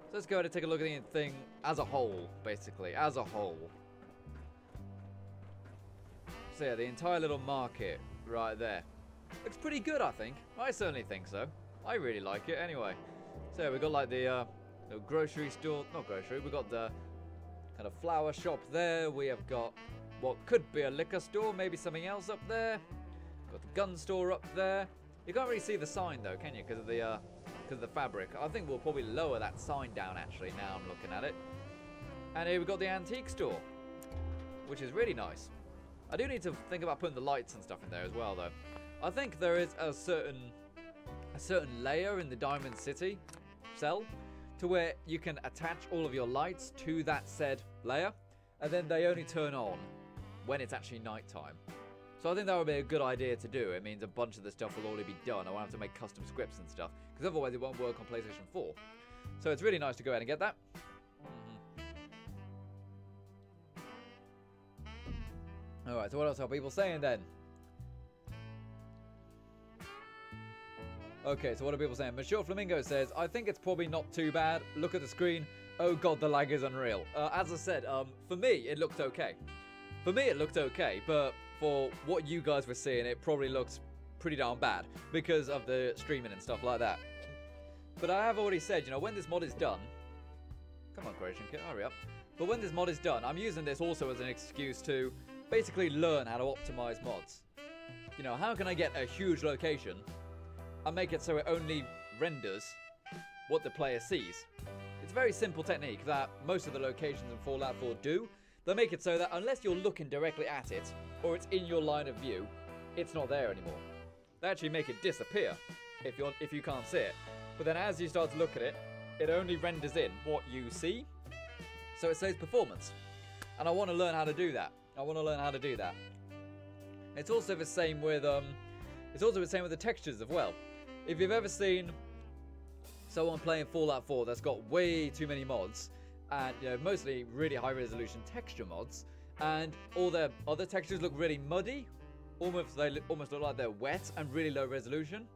So let's go ahead and take a look at the thing as a whole, basically, as a whole. So yeah, the entire little market right there. Looks pretty good, I think. I certainly think so. I really like it anyway. So we got like the grocery store, not grocery, we got the kind of flower shop there. We have got what could be a liquor store, maybe something else up there. Got the gun store up there. You can't really see the sign though, can you? Because of the fabric. I think we'll probably lower that sign down actually now I'm looking at it. And here we got the antique store, which is really nice. I do need to think about putting the lights and stuff in there as well though. I think there is a certain layer in the Diamond City cell to where you can attach all of your lights to that said layer, and then they only turn on when it's actually nighttime. So I think that would be a good idea to do. It means a bunch of the stuff will already be done. I won't have to make custom scripts and stuff, because otherwise it won't work on PlayStation 4. So it's really nice to go ahead and get that. Alright, so what else are people saying then? Okay, so what are people saying? Mature Flamingo says, I think it's probably not too bad. Look at the screen. Oh god, the lag is unreal. As I said, for me, it looked okay. For me, it looked okay, but for what you guys were seeing, it probably looks pretty darn bad because of the streaming and stuff like that. But I have already said, you know, when this mod is done... Come on, Creation Kit, hurry up. But when this mod is done, I'm using this also as an excuse to basically learn how to optimize mods. You know, how can I get a huge location and make it so it only renders what the player sees? It's a very simple technique that most of the locations in Fallout 4 do. They make it so that unless you're looking directly at it, or it's in your line of view, it's not there anymore. They actually make it disappear if you can't see it. But then as you start to look at it, it only renders in what you see. So it says performance. And I want to learn how to do that. It's also the same with the textures as well. If you've ever seen someone playing Fallout 4 that's got way too many mods, and you know, mostly really high resolution texture mods, and all their other textures look really muddy, almost look like they're wet and really low resolution.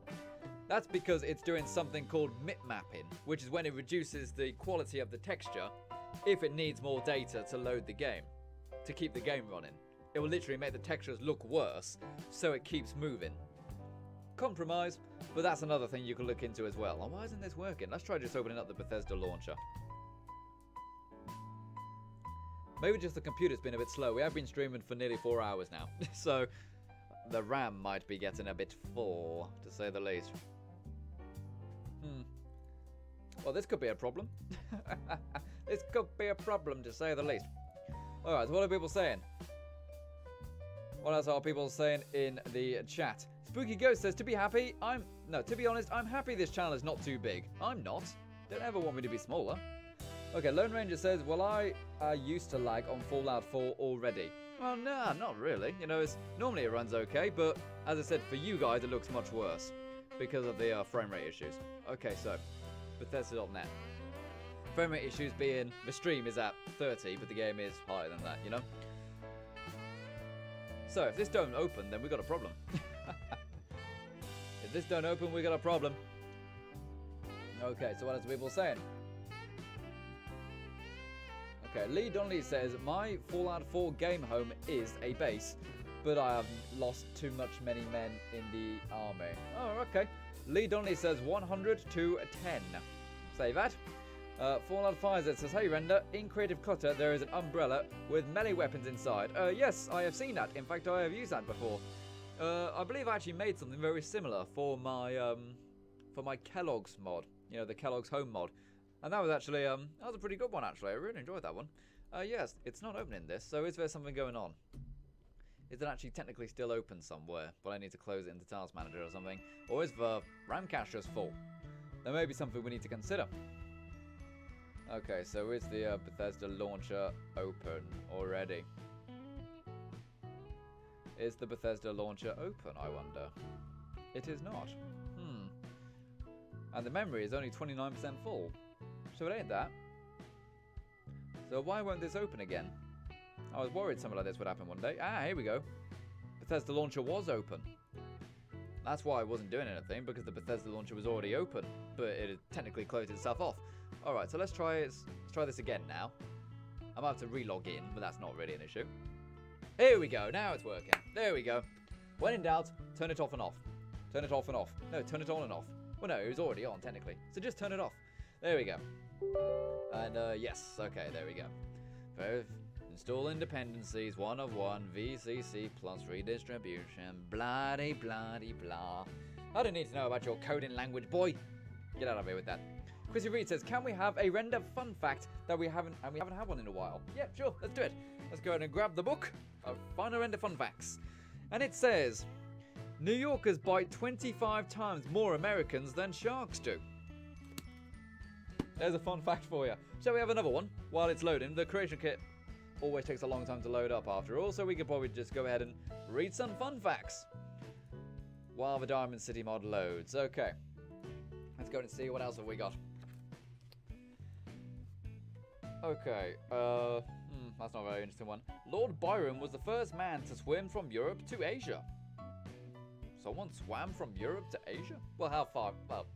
That's because it's doing something called mip-mapping, which is when it reduces the quality of the texture if it needs more data to load the game, to keep the game running. It will literally make the textures look worse, so it keeps moving. Compromise, but that's another thing you can look into as well. Oh, why isn't this working? Let's try just opening up the Bethesda launcher. Maybe just the computer's been a bit slow. We have been streaming for nearly 4 hours now, so the RAM might be getting a bit full, to say the least. Well, this could be a problem. This could be a problem, to say the least. Alright, so what are people saying? What else are people saying in the chat? Spooky Ghost says, to be honest, I'm happy this channel is not too big. I'm not. Don't ever want me to be smaller. Okay, Lone Ranger says, well, I used to lag on Fallout 4 already. Well, nah, not really. You know, normally it runs okay, but as I said, for you guys, it looks much worse because of the frame rate issues. Okay, so, Bethesda.net. Frame rate issues being, the stream is at 30, but the game is higher than that, you know? So, if this don't open, then we got a problem. If this don't open, we got a problem. Okay, so what else are people saying? Okay, Lee Donnelly says, my Fallout 4 game home is a base, but I have lost too many men in the army. Oh, okay. Lee Donnelly says 100 to 10. Say that. Fallout 5 says, hey Render, in Creative Clutter there is an umbrella with melee weapons inside. Yes, I have seen that. In fact, I have used that before. I believe I actually made something very similar for my Kellogg's mod. You know, the Kellogg's Home mod. And that was actually, that was a pretty good one actually. I really enjoyed that one. Yes, it's not opening this, so is there something going on? Is it actually technically still open somewhere, but I need to close it into Task Manager or something? Or is the RAM cache just full? There may be something we need to consider. Okay, so is the Bethesda launcher open already? Is the Bethesda launcher open, I wonder? It is not. And the memory is only 29% full. So it ain't that. So why won't this open again? I was worried something like this would happen one day. Ah, here we go. Bethesda launcher was open. That's why I wasn't doing anything, because the Bethesda launcher was already open, but it had technically closed itself off. Alright, so let's try this again now. I might have to re-log in, but that's not really an issue. Here we go, now it's working. There we go. When in doubt, turn it off and off. Turn it off and off. No, turn it on and off. Well, no, it was already on, technically. So just turn it off. There we go. And, yes. Okay, there we go. Install dependencies, 1 of 1, VCC plus redistribution, blah-de, blah-de, blah. I don't need to know about your coding language, boy. Get out of here with that. Chrissy Reed says, can we have a render fun fact that we haven't had one in a while? Yeah, sure, let's do it. Let's go ahead and grab the book of Final Render Fun Facts. And it says, New Yorkers bite 25 times more Americans than sharks do. There's a fun fact for you. Shall we have another one? While it's loading, the creation kit always takes a long time to load up after all, so we could probably just go ahead and read some fun facts while the Diamond City mod loads. Okay. Let's go and see what else have we got. Okay, that's not a very interesting one. Lord Byron was the first man to swim from Europe to Asia. Someone swam from Europe to Asia? Well, how far? Well,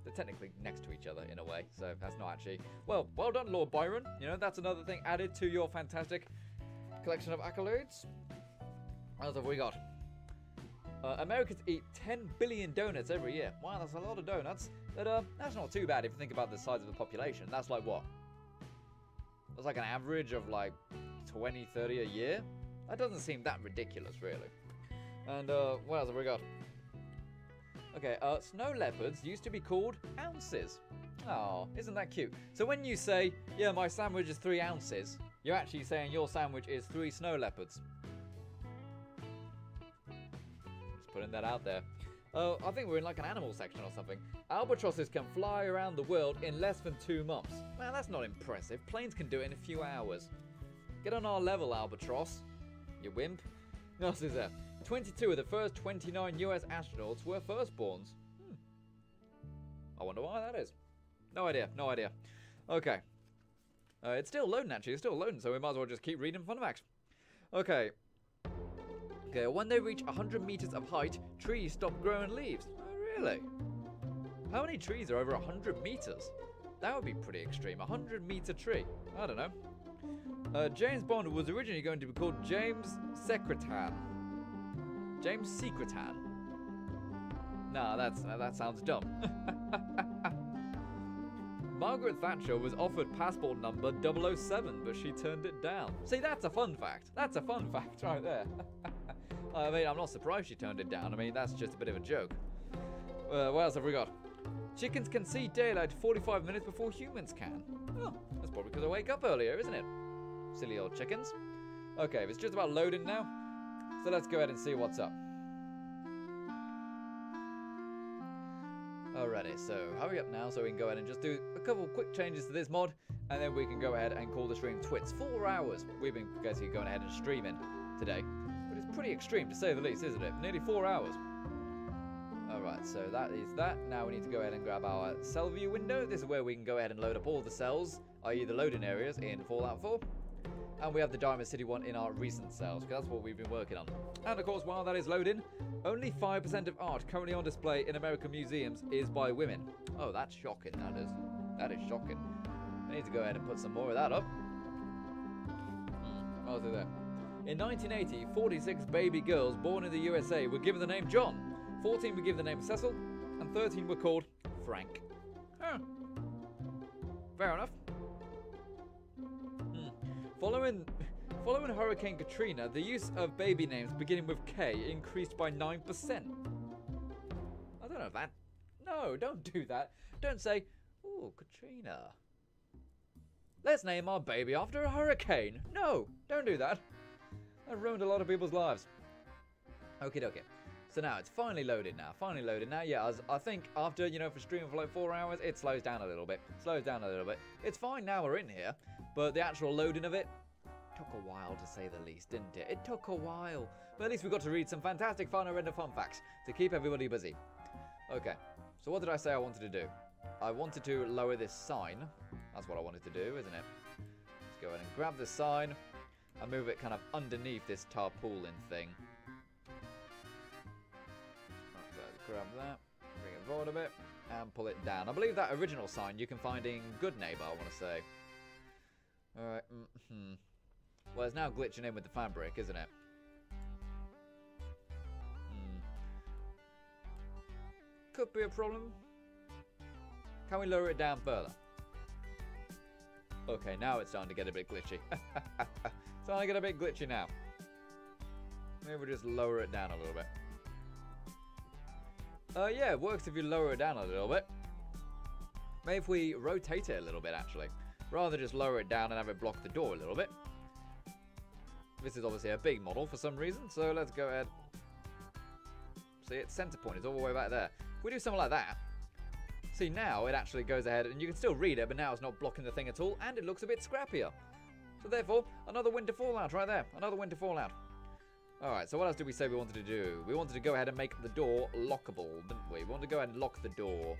they're technically next to each other in a way, so that's not actually... Well done, Lord Byron. You know, that's another thing added to your fantastic collection of accolades. What else have we got? Americans eat 10 billion donuts every year. Wow, that's a lot of donuts. But that's not too bad if you think about the size of the population. That's like what? That's like an average of like 20, 30 a year? That doesn't seem that ridiculous, really. And what else have we got? Okay, snow leopards used to be called ounces. Oh, isn't that cute? So when you say, yeah, my sandwich is 3 ounces, you're actually saying your sandwich is 3 snow leopards. Just putting that out there. I think we're in like an animal section or something. Albatrosses can fly around the world in less than 2 months. Man, that's not impressive. Planes can do it in a few hours. Get on our level, Albatross. You wimp. What else is there? 22 of the first 29 US astronauts were firstborns. I wonder why that is. No idea, no idea. Okay. It's still loading, actually. It's still loading, so we might as well just keep reading fun facts. Okay. Okay, when they reach 100 meters of height, trees stop growing leaves. Oh, really? How many trees are over 100 meters? That would be pretty extreme. 100-meter tree. I don't know. James Bond was originally going to be called James Secretan. James Secretan. Nah, that sounds dumb. Margaret Thatcher was offered passport number 007, but she turned it down. See, that's a fun fact. That's a fun fact right there. I mean, I'm not surprised she turned it down. I mean, that's just a bit of a joke. What else have we got? Chickens can see daylight 45 minutes before humans can. Oh, that's probably because I wake up earlier, isn't it? Silly old chickens. Okay, it's just about loading now. So let's go ahead and see what's up. Alrighty, so hurry up now so we can go ahead and just do a couple quick changes to this mod, and then we can go ahead and call the stream twits. 4 hours we've been basically going ahead and streaming today, but it's pretty extreme to say the least, isn't it? Nearly 4 hours. Alright, so that is that. Now we need to go ahead and grab our cell view window. This is where we can go ahead and load up all the cells, i.e. the loading areas in Fallout 4. And we have the Diamond City one in our recent cells, because that's what we've been working on. And of course, while that is loading, only 5% of art currently on display in American museums is by women. Oh, that's shocking, that is. That is shocking. I need to go ahead and put some more of that up. What else is there? In 1980, 46 baby girls born in the USA were given the name John, 14 were given the name Cecil, and 13 were called Frank. Huh. Fair enough. Following Hurricane Katrina, the use of baby names beginning with K increased by 9%. I don't know that. No, don't do that. Don't say, ooh, Katrina. Let's name our baby after a hurricane. No, don't do that. That ruined a lot of people's lives. Okie dokie. So now it's finally loaded now. Finally loaded now. Yeah, I think after, you know, for streaming for like 4 hours, it slows down a little bit. Slows down a little bit. It's fine now we're in here. But the actual loading of it took a while, to say the least, didn't it? It took a while. But at least we got to read some fantastic Final Render fun facts to keep everybody busy. Okay, so what did I say I wanted to do? I wanted to lower this sign. That's what I wanted to do, isn't it? Let's go ahead and grab this sign and move it kind of underneath this tarpaulin thing. Right, let's grab that, bring it forward a bit, and pull it down. I believe that original sign you can find in Good Neighbor, I want to say. Alright, well, it's now glitching in with the fabric, isn't it? could be a problem. Can we lower it down further? Okay, now it's starting to get a bit glitchy. It's starting to get a bit glitchy now. Maybe we'll just lower it down a little bit. Yeah, it works if you lower it down a little bit. Maybe if we rotate it a little bit, actually. Rather than just lower it down and have it block the door a little bit. This is obviously a big model for some reason, so let's go ahead. See, its center point is all the way back there. If we do something like that, see, now it actually goes ahead, and you can still read it, but now it's not blocking the thing at all, and it looks a bit scrappier. So therefore, another winter fallout right there. Another winter fallout. Alright, so what else did we say we wanted to do? We wanted to go ahead and make the door lockable, didn't we? We wanted to go ahead and lock the door.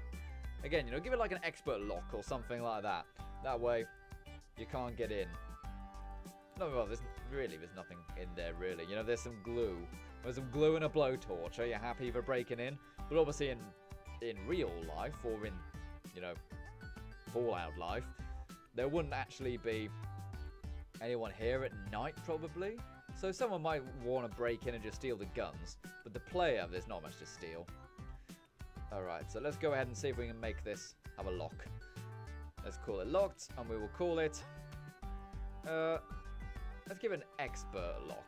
Again, you know, give it like an expert lock or something like that. That way, you can't get in. No, well, there's nothing in there, really. You know, there's some glue. There's some glue and a blowtorch. Are you happy for breaking in? But obviously in real life, or in, you know, Fallout life, there wouldn't actually be anyone here at night, probably. So someone might want to break in and just steal the guns. But the player, there's not much to steal. Alright, so let's go ahead and see if we can make this have a lock. Let's call it locked, and we will call it... let's give it an expert lock.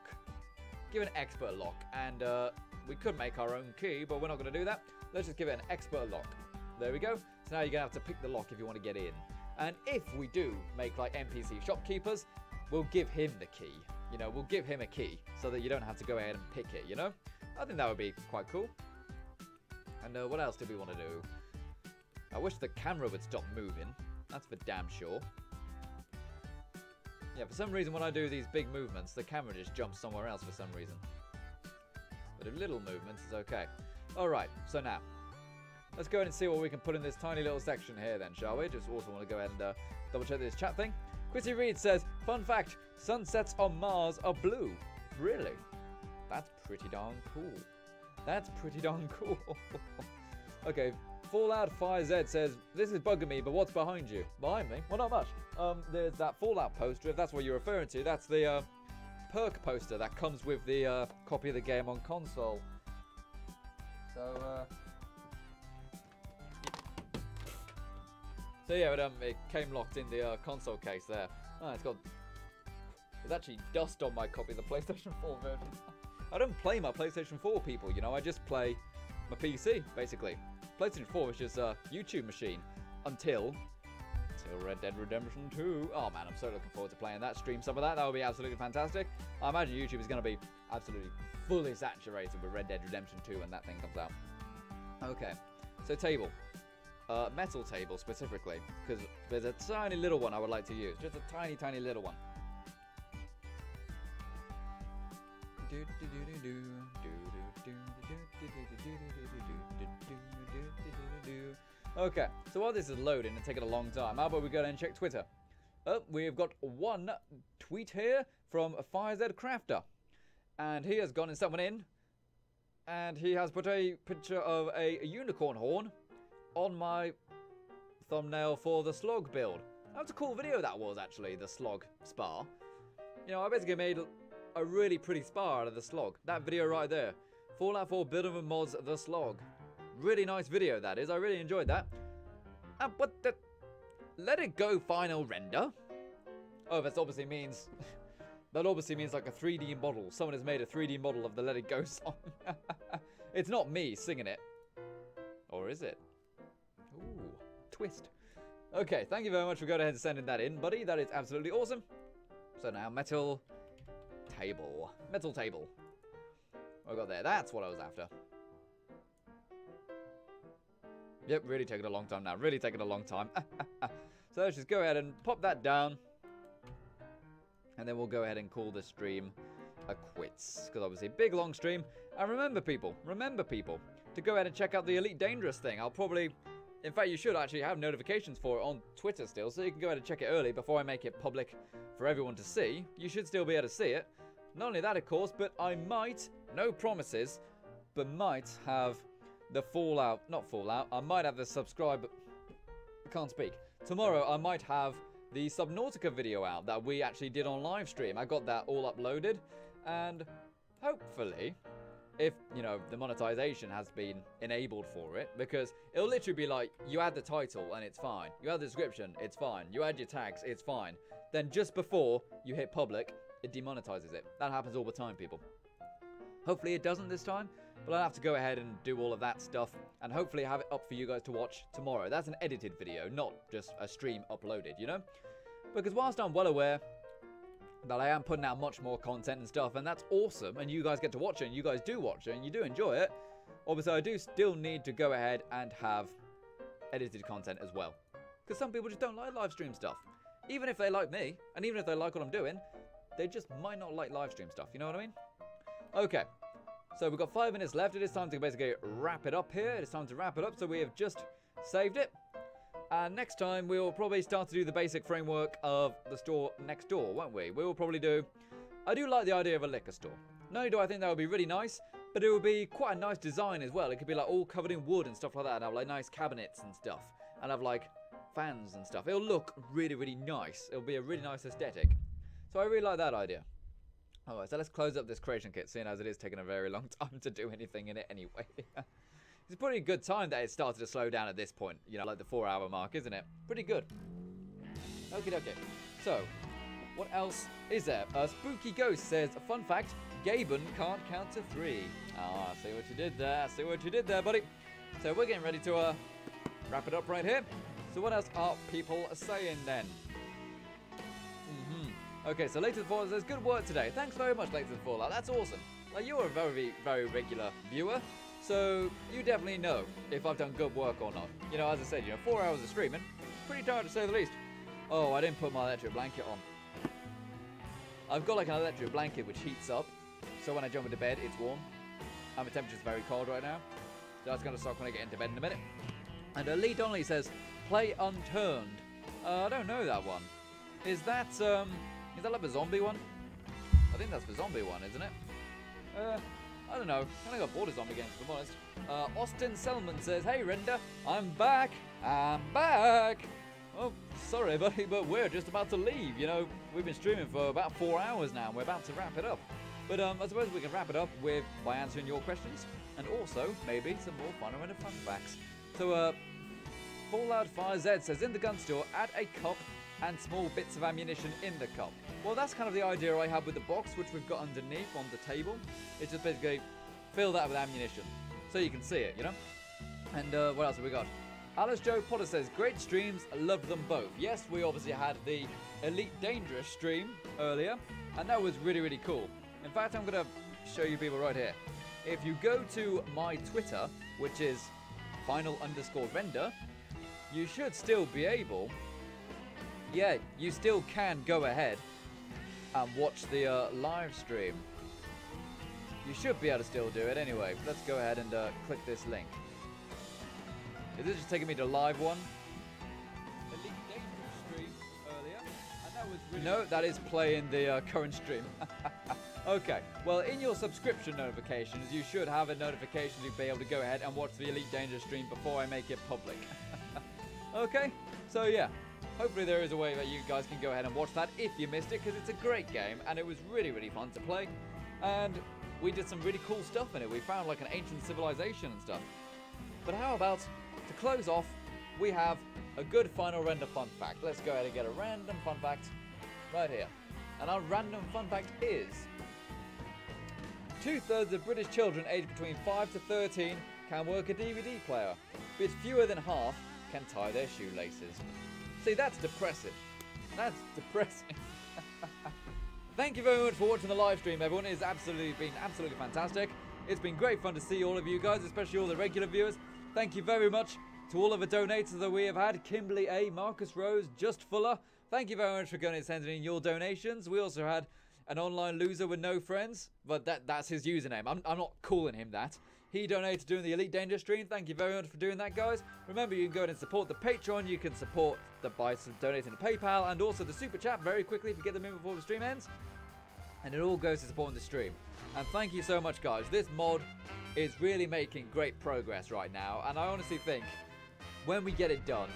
Give it an expert lock, and we could make our own key, but we're not going to do that. Let's just give it an expert lock. There we go. So now you're going to have to pick the lock if you want to get in. And if we do make, like, NPC shopkeepers, we'll give him the key. You know, we'll give him a key so that you don't have to go ahead and pick it, you know? I think that would be quite cool. And what else did we want to do? I wish the camera would stop moving. That's for damn sure. Yeah, for some reason when I do these big movements, the camera just jumps somewhere else for some reason. But if little movements, it's okay. Alright, so now, let's go ahead and see what we can put in this tiny little section here then, shall we? Just also want to go ahead and double check this chat thing. Quizzy Reed says, fun fact, sunsets on Mars are blue. Really? That's pretty darn cool. That's pretty darn cool. Okay, Fallout 5Z says, this is bugging me, but what's behind you? Behind me? Well, not much. There's that Fallout poster, if that's what you're referring to. That's the perk poster that comes with the copy of the game on console. So yeah, it came locked in the console case there. Oh, there's actually dust on my copy of the PlayStation 4 version. I don't play my PlayStation 4, people, you know, I just play my PC, basically. PlayStation 4 was just a YouTube machine until Red Dead Redemption 2. Oh man, I'm so looking forward to playing that. Stream some of that. That would be absolutely fantastic. I imagine YouTube is going to be absolutely fully saturated with Red Dead Redemption 2 when that thing comes out. Okay, so table. Metal table specifically, because there's a tiny little one I would like to use. Just a tiny, tiny little one. Okay, so while this is loading and taking a long time, how about we go and check Twitter? We've got one tweet here from FireZ Crafter, and he has gone and someone in, and he has put a picture of a unicorn horn on my thumbnail for the slog build. That was a cool video that was, actually, the slog spar. You know, I basically made a really pretty spar out of the slog. That video right there. Fallout 4 Building with Mods, the slog. Really nice video, that is. I really enjoyed that. But the... Let it go final render? Oh, that obviously means... that obviously means like a 3D model. Someone has made a 3D model of the Let It Go song. It's not me singing it. Or is it? Ooh, twist. Okay, thank you very much for going ahead and sending that in, buddy. That is absolutely awesome. So now, metal table. Metal table. What I got there? That's what I was after. Yep, really taking a long time now. Really taking a long time. So let's just go ahead and pop that down. And then we'll go ahead and call the stream a quits. Because obviously, big long stream. And remember people, to go ahead and check out the Elite Dangerous thing. I'll probably... In fact, you should actually have notifications for it on Twitter still, so you can go ahead and check it early before I make it public for everyone to see. You should still be able to see it. Not only that, of course, but I might, no promises, but might have the Fallout, not Fallout, I might have the subscribe, I can't speak. Tomorrow, I might have the Subnautica video out that we actually did on live stream. I got that all uploaded, and hopefully, if, you know, the monetization has been enabled for it, because it'll literally be like, you add the title and it's fine. You add the description, it's fine. You add your tags, it's fine. Then just before you hit public, it demonetizes it. That happens all the time, people. Hopefully it doesn't this time, but I'll have to go ahead and do all of that stuff and hopefully have it up for you guys to watch tomorrow. That's an edited video, not just a stream uploaded, you know? Because whilst I'm well aware that I am putting out much more content and stuff, and that's awesome, and you guys get to watch it, and you guys do watch it, and you do enjoy it, obviously I do still need to go ahead and have edited content as well. Because some people just don't like live stream stuff. Even if they like me, and even if they like what I'm doing, they just might not like live stream stuff, you know what I mean? Okay, so we've got 5 minutes left. It is time to basically wrap it up here. It is time to wrap it up, so we have just saved it. And next time, we will probably start to do the basic framework of the store next door, won't we? We will probably do... I do like the idea of a liquor store. Not only do I think that would be really nice, but it would be quite a nice design as well. It could be like all covered in wood and stuff like that, and have like nice cabinets and stuff. And have like fans and stuff. It'll look really, really nice. It'll be a really nice aesthetic. So I really like that idea. Alright, so let's close up this creation kit, seeing as it is taking a very long time to do anything in it anyway. It's a pretty good time that it started to slow down at this point. You know, like the 4-hour mark, isn't it? Pretty good. Okie dokie. So, what else is there? Spooky Ghost says, fun fact, Gaben can't count to 3. Ah, see what you did there. See what you did there, buddy. So we're getting ready to wrap it up right here. So what else are people saying then? Okay, so Later Fallout says, good work today. Thanks very much, Later Fallout. That's awesome. Like, you're a very, very regular viewer. So, you definitely know if I've done good work or not. You know, as I said, 4 hours of streaming. Pretty tired to say the least. Oh, I didn't put my electric blanket on. I've got like an electric blanket which heats up. So when I jump into bed, it's warm. And the temperature's very cold right now. So that's going to suck when I get into bed in a minute. And Lee Donnelly says, play Unturned. I don't know that one. Is that like the zombie one? I think that's the zombie one, isn't it? I don't know. Kind of got bored of zombie games, to be honest. Austin Selman says, hey, Render, I'm back. I'm back. Oh, sorry, buddy, but we're just about to leave. You know, we've been streaming for about 4 hours now, and we're about to wrap it up. But I suppose we can wrap it up by answering your questions, and also maybe some more fun and fun facts. So, Fallout 5Z says, in the gun store, add a cup and small bits of ammunition in the cup. Well, that's kind of the idea I have with the box, which we've got underneath on the table. It's just basically fill that with ammunition, so you can see it, you know? And what else have we got? Alice Joe Potter says, great streams, love them both. Yes, we obviously had the Elite Dangerous stream earlier, and that was really, really cool. In fact, I'm going to show you people right here. If you go to my Twitter, which is final_render, you should still be able... Yeah, you still can go ahead and watch the live stream. You should be able to still do it anyway. Let's go ahead and click this link. Is this just taking me to live one? Elite Dangerous stream earlier, and that was really... No, that is playing the current stream. Okay, well, in your subscription notifications, you should have a notification to be able to go ahead and watch the Elite Dangerous stream before I make it public. Okay, so yeah. Hopefully there is a way that you guys can go ahead and watch that if you missed it, because it's a great game and it was really, really fun to play. And we did some really cool stuff in it. We found like an ancient civilization and stuff. But how about, to close off, we have a good final render fun fact. Let's go ahead and get a random fun fact right here. And our random fun fact is, 2/3 of British children aged between 5 to 13 can work a DVD player, but fewer than half can tie their shoelaces. See, that's depressing. That's depressing. Thank you very much for watching the live stream, everyone. It's been absolutely fantastic. It's been great fun to see all of you guys, especially all the regular viewers. Thank you very much to all of the donators that we have had. Kimberly A, Marcus Rose, Just Fuller. Thank you very much for going and sending in your donations. We also had an online loser with no friends, but that's his username. I'm not calling him that. He donated during the Elite Danger stream. Thank you very much for doing that, guys. Remember, you can go ahead and support the Patreon. You can support by donating to PayPal and also the Super Chat very quickly if you get them in before the stream ends. And it all goes to supporting the stream. And thank you so much, guys. This mod is really making great progress right now. And I honestly think when we get it done,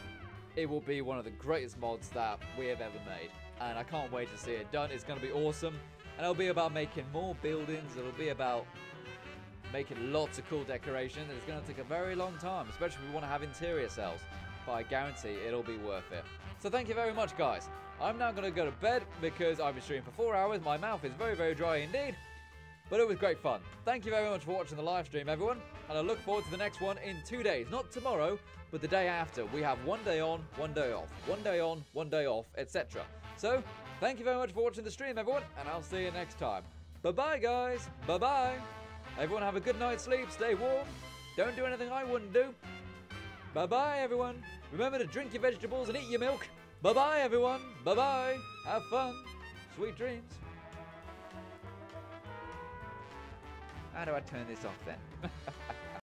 it will be one of the greatest mods that we have ever made. And I can't wait to see it done. It's going to be awesome. And it'll be about making more buildings. It'll be about making lots of cool decorations. It's going to take a very long time, especially if we want to have interior cells. But I guarantee it'll be worth it. So thank you very much, guys. I'm now going to go to bed because I've been streaming for 4 hours. My mouth is very, very dry indeed. But it was great fun. Thank you very much for watching the live stream, everyone. And I look forward to the next one in 2 days. Not tomorrow, but the day after. We have 1 day on, 1 day off. 1 day on, 1 day off, etc. So, thank you very much for watching the stream, everyone. And I'll see you next time. Bye-bye, guys. Bye-bye. Everyone have a good night's sleep. Stay warm. Don't do anything I wouldn't do. Bye-bye, everyone. Remember to drink your vegetables and eat your milk. Bye-bye, everyone. Bye-bye. Have fun. Sweet dreams. How do I turn this off then?